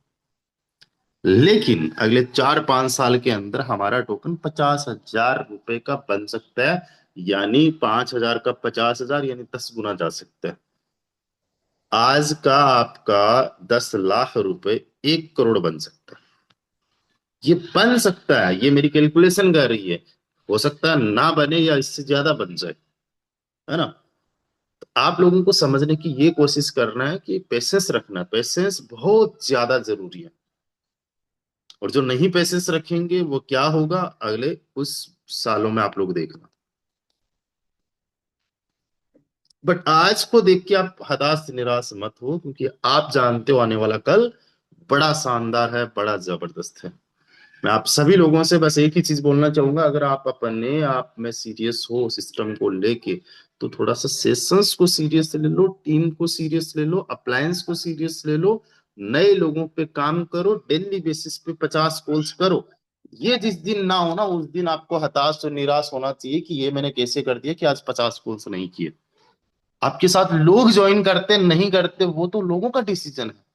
लेकिन अगले 4-5 साल के अंदर हमारा टोकन $50,000 का बन सकता है। यानी 5,000 का 50,000 यानी 10 गुना जा सकता है। आज का आपका 10 लाख रुपए 1 करोड़ बन सकता है। ये बन सकता है, ये मेरी कैलकुलेशन कर रही है। हो सकता है ना बने या इससे ज्यादा बन जाए, है ना। आप लोगों को समझने की ये कोशिश करना है कि पेशेंस रखना, पेशेंस बहुत ज्यादा जरूरी है। और जो नहीं पेशेंस रखेंगे वो क्या होगा अगले कुछ सालों में आप लोग देखना। बट आज को देख के आप हताश निराश मत हो, क्योंकि आप जानते हो आने वाला कल बड़ा शानदार है, बड़ा जबरदस्त है। मैं आप सभी लोगों से बस एक ही चीज बोलना चाहूंगा, अगर आप अपने आप में सीरियस हो सिस्टम को लेके, तो थोड़ा सा सेशंस को सीरियस ले लो, टीम को सीरियस ले लो, अप्लायंस को सीरियस ले लो। नए लोगों पे काम करो, डेली बेसिस पे 50 कॉल्स करो। ये जिस दिन ना हो ना, उस दिन आपको हताश और निराश होना चाहिए कि ये मैंने कैसे कर दिया कि आज 50 कॉल्स नहीं किए। आपके साथ लोग ज्वाइन करते नहीं करते वो तो लोगों का डिसीजन है।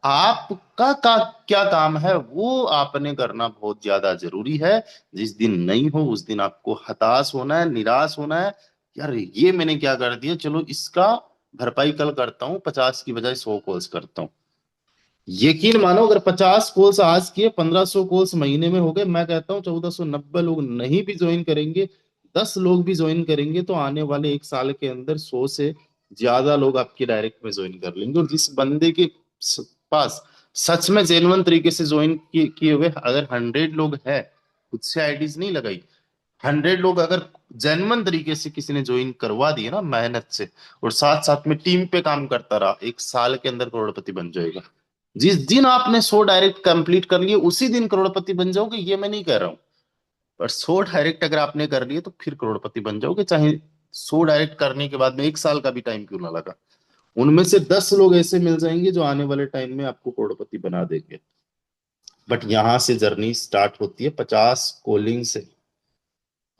आपका क्या काम है वो आपने करना बहुत ज्यादा जरूरी है। जिस दिन नहीं हो उस दिन आपको हताश होना है, निराश होना है। यार ये मैंने क्या कर दिया, चलो इसका भरपाई कल करता हूँ, 50 की बजाय 100 कॉल्स करता हूँ। यकीन मानो अगर 50 कॉल्स आज किए, 1,500 कॉल्स महीने में हो गए, मैं कहता हूँ 1,490 लोग नहीं भी ज्वाइन करेंगे, 10 लोग भी ज्वाइन करेंगे, तो आने वाले 1 साल के अंदर 100 से ज्यादा लोग आपके डायरेक्ट में ज्वाइन कर लेंगे। और जिस बंदे के पास सच में जेन्युइन तरीके से ज्वाइन किए हुए अगर 100 लोग है, खुद से आईडीज नहीं लगाई, 100 लोग अगर जेन्युइन तरीके से किसी ने ज्वाइन करवा दिए ना मेहनत से, और साथ साथ में टीम पे काम करता रहा, 1 साल के अंदर करोड़पति बन जाएगा। जिस दिन आपने 100 डायरेक्ट कंप्लीट कर लिए उसी दिन करोड़पति बन जाओगे, ये मैं नहीं कह रहा हूं। पर 100 डायरेक्ट अगर आपने कर लिए तो फिर करोड़पति बन जाओगे, चाहे 100 डायरेक्ट करने के बाद में 1 साल का भी टाइम क्यों ना लगा। उनमें से 10 लोग ऐसे मिल जाएंगे जो आने वाले टाइम में आपको करोड़पति बना देंगे। बट यहां से जर्नी स्टार्ट होती है 50 कॉलिंग से,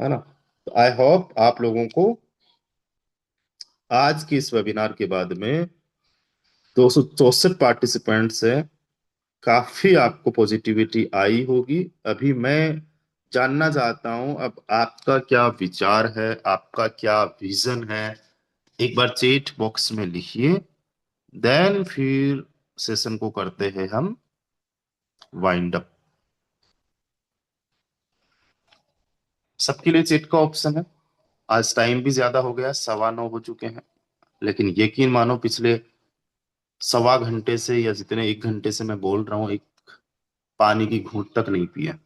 है ना। तो आई होप आप लोगों को आज की इस वेबिनार के बाद में 264 पार्टिसिपेंट से काफी आपको पॉजिटिविटी आई होगी। अभी मैं जानना चाहता हूं अब आपका क्या विचार है, आपका क्या विजन है। एक बार चैट बॉक्स में लिखिए, देन फिर सेशन को करते हैं हम वाइंड अप। सबके लिए चैट का ऑप्शन है। आज टाइम भी ज्यादा हो गया, 9:15 हो चुके हैं। लेकिन यकीन मानो पिछले सवा घंटे से या जितने 1 घंटे से मैं बोल रहा हूँ, एक पानी की घूंट तक नहीं पिया।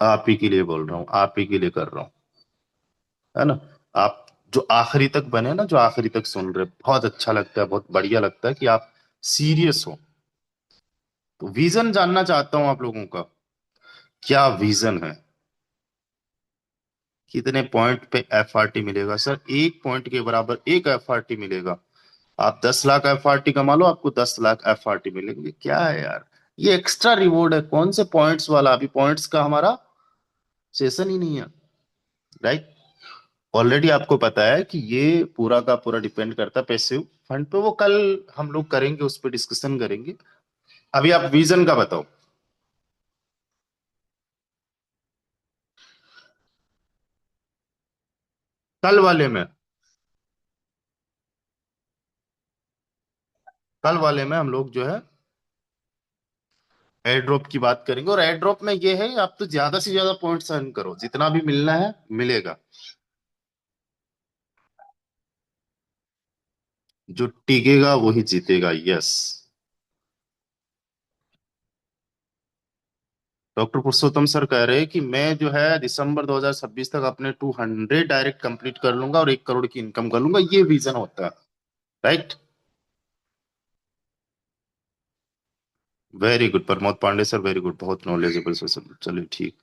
आप ही के लिए बोल रहा हूँ, आप ही के लिए कर रहा हूँ, है ना। आप जो आखिरी तक बने ना, जो आखिरी तक सुन रहे, बहुत अच्छा लगता है, बहुत बढ़िया लगता है कि आप सीरियस हो। तो विजन जानना चाहता हूं आप लोगों का, क्या विजन है। कितने पॉइंट पे एफआरटी मिलेगा सर? 1 पॉइंट के बराबर 1 एफआरटी मिलेगा। आप 10 लाख एफआरटी कमा लो, आपको 10 लाख एफआरटी मिलेंगे। क्या है यार, ये एक्स्ट्रा रिवॉर्ड है। कौन से पॉइंट्स वाला, अभी पॉइंट्स का हमारा सेशन ही नहीं है, राइट। ऑलरेडी आपको पता है कि ये पूरा का पूरा डिपेंड करता है पैसिव फंड पे। वो कल हम लोग करेंगे, उस पर डिस्कशन करेंगे। अभी आप विजन का बताओ। कल वाले में, कल वाले में हम लोग जो है एयर ड्रॉप की बात करेंगे। और एयर ड्रॉप में ये है, आप तो ज्यादा से ज्यादा पॉइंट्स अर्न करो, जितना भी मिलना है मिलेगा। जो टिकेगा वही जीतेगा, यस। डॉक्टर पुरुषोत्तम सर कह रहे हैं कि मैं जो है दिसंबर 2026 तक अपने 200 डायरेक्ट कंप्लीट कर लूंगा और 1 करोड़ की इनकम कर लूंगा। ये विजन होता है, right. Very good Pramod Pandey sir, very good, बहुत नॉलेजेबल सर। चलिए ठीक।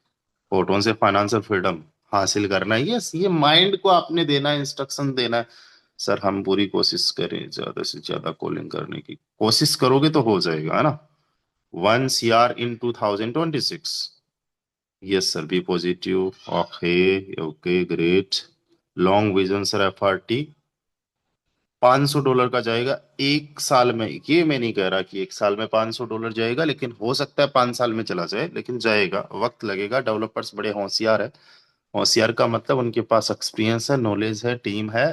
फोटोन से फाइनेंशियल फ्रीडम हासिल करना है, यस। ये माइंड को आपने देना है, इंस्ट्रक्शन देना है। सर हम पूरी कोशिश करें, ज्यादा से ज्यादा कॉलिंग करने की कोशिश करोगे तो हो जाएगा, है ना। 1 CR in 2026। Yes sir, be positive. Okay, okay great. Long vision sir, FRT $500 का जाएगा 1 साल में। ये मैं नहीं कह रहा कि 1 साल में $500 जाएगा, लेकिन हो सकता है 5 साल में चला जाए, लेकिन जाएगा, वक्त लगेगा। डेवलपर्स बड़े होशियार है, होशियार का मतलब उनके पास एक्सपीरियंस है, नॉलेज है, टीम है,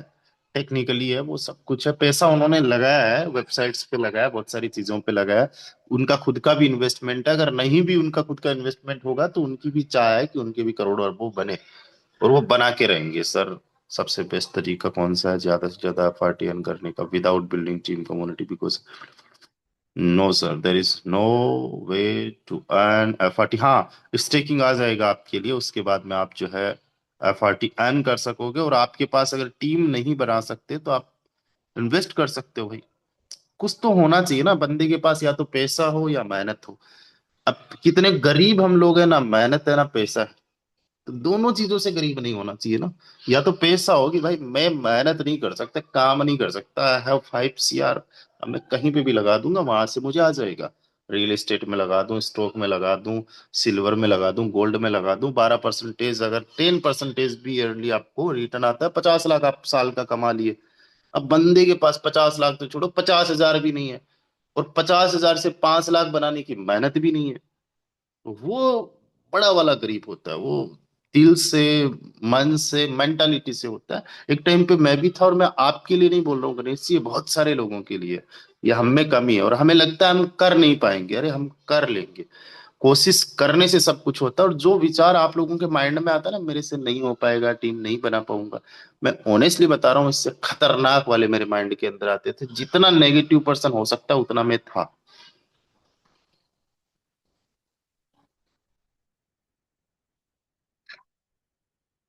टेक्निकली है, वो सब कुछ है, पैसा उन्होंने लगाया है, वेबसाइट्स पे लगाया है, बहुत सारी चीजों पे लगाया है। उनका खुद का भी इन्वेस्टमेंट है, अगर नहीं भी उनका खुद का इन्वेस्टमेंट होगा तो उनकी भी चाह है कि उनके भी करोड़ों अरबों बने, और वो बना के रहेंगे सर। सबसे बेस्ट तरीका कौन सा है ज्यादा से ज्यादा पार्टी अर्न करने का without building team community? Because no sir, there is no way to earn FRT. हाँ, स्टेकिंग आ जाएगा आपके लिए, उसके बाद में आप जो है एफआरटी अर्न कर सकोगे, और आपके पास अगर टीम नहीं बना सकते तो आप इन्वेस्ट कर सकते हो भाई। कुछ तो होना चाहिए ना बंदे के पास, या तो पैसा हो या मेहनत हो। अब कितने गरीब हम लोग हैं, ना मेहनत है ना पैसा है। तो दोनों चीजों से गरीब नहीं होना चाहिए ना। या तो पैसा हो कि भाई मैं मेहनत नहीं कर सकता, काम नहीं कर सकता, आई हैव 5 CR, अब मैं कहीं पे भी लगा दूंगा वहां से मुझे आ जाएगा। रियल एस्टेट में लगा दूं, स्टॉक में लगा दूं, सिल्वर में लगा दूं, गोल्ड में लगा दूं, 12%, अगर 10% भी ईयरली आपको रिटर्न आता है, 50 लाख आप साल का कमा लिए। अब बंदे के पास 50 लाख तो छोड़ो, 50 हजार भी नहीं है, और 50 हजार से 5 लाख बनाने की मेहनत भी नहीं है। वो बड़ा वाला गरीब होता है, वो दिल से, मन से, मेंटालिटी से होता है। एक टाइम पे मैं भी था, और मैं आपके लिए नहीं बोल रहा हूँ गणेश जी, ये बहुत सारे लोगों के लिए ये हम में कमी है, और हमें लगता है हम कर नहीं पाएंगे, अरे हम कर लेंगे। कोशिश करने से सब कुछ होता है। और जो विचार आप लोगों के माइंड में आता है ना, मेरे से नहीं हो पाएगा, टीम नहीं बना पाऊंगा, मैं ऑनेस्टली बता रहा हूँ, इससे खतरनाक वाले मेरे माइंड के अंदर आते थे। जितना नेगेटिव पर्सन हो सकता है उतना मैं था।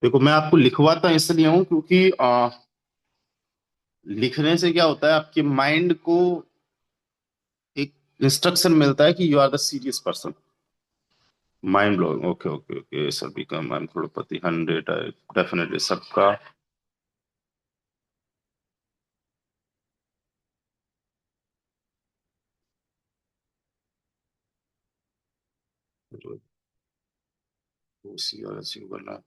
देखो मैं आपको लिखवाता इसलिए हूँ क्योंकि लिखने से क्या होता है, आपके माइंड को एक इंस्ट्रक्शन मिलता है कि you are the serious person. Mind blowing, okay okay okay sir, become I am crorepati 100, definitely सबका। अचीव करना।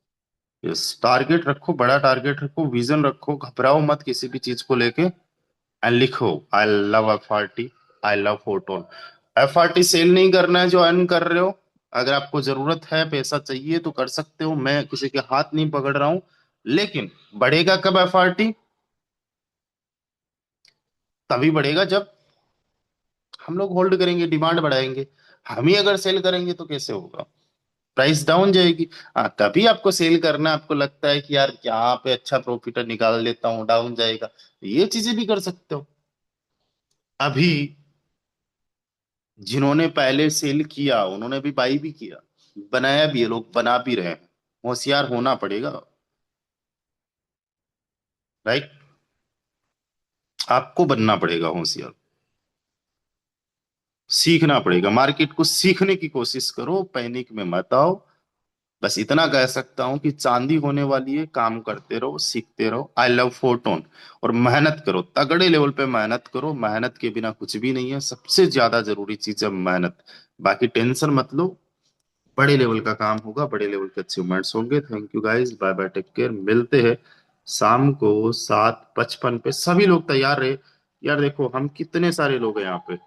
यस, टारगेट रखो, बड़ा टारगेट रखो, विजन रखो, घबराओ मत किसी भी चीज को लेके, एंड लिखो I love FRT, I love Photon. FRT sell नहीं करना है जो अर्न कर रहे हो। अगर आपको जरूरत है, पैसा चाहिए तो कर सकते हो, मैं किसी के हाथ नहीं पकड़ रहा हूं। लेकिन बढ़ेगा कब एफआरटी? तभी बढ़ेगा जब हम लोग होल्ड करेंगे, डिमांड बढ़ाएंगे। हम ही अगर सेल करेंगे तो कैसे होगा? प्राइस डाउन जाएगी। हाँ, तभी आपको सेल करना है, आपको लगता है कि यार यहाँ पे अच्छा प्रॉफिट निकाल लेता हूँ, डाउन जाएगा, ये चीजें भी कर सकते हो। अभी जिन्होंने पहले सेल किया उन्होंने भी बाई भी किया, बनाया भी है, लोग बना भी रहे हैं। होशियार होना पड़ेगा, राइट? आपको बनना पड़ेगा होशियार, सीखना पड़ेगा, मार्केट को सीखने की कोशिश करो, पैनिक में मत आओ। बस इतना कह सकता हूं कि चांदी होने वाली है, काम करते रहो, सीखते रहो, आई लव फोटोन। और मेहनत करो, तगड़े लेवल पे मेहनत करो, मेहनत के बिना कुछ भी नहीं है, सबसे ज्यादा जरूरी चीज है मेहनत। बाकी टेंशन मत लो, बड़े लेवल का काम होगा, बड़े लेवल के अचीवमेंट्स होंगे। Thank you guys, bye bye, take care, मिलते हैं शाम को 7:55 पे। सभी लोग तैयार रहे। यार देखो हम कितने सारे लोग हैं यहाँ पे,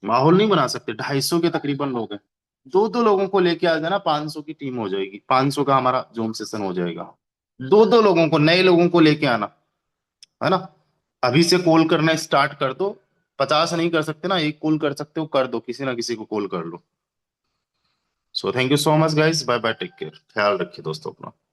माहौल नहीं बना सकते, 250 के तकरीबन लोग हैं। दो दो लोगों को लेके आ जाना, 500 की टीम हो जाएगी, 500 का हमारा जूम सेशन हो जाएगा। दो दो लोगों को, नए लोगों को लेके आना, है ना? अभी से कॉल करना स्टार्ट कर दो। 50 नहीं कर सकते ना, एक कॉल कर सकते हो, कर दो, किसी ना किसी को कॉल कर लो। So thank you so much guys, bye bye, take care, ख्याल रखिए दोस्तों अपना।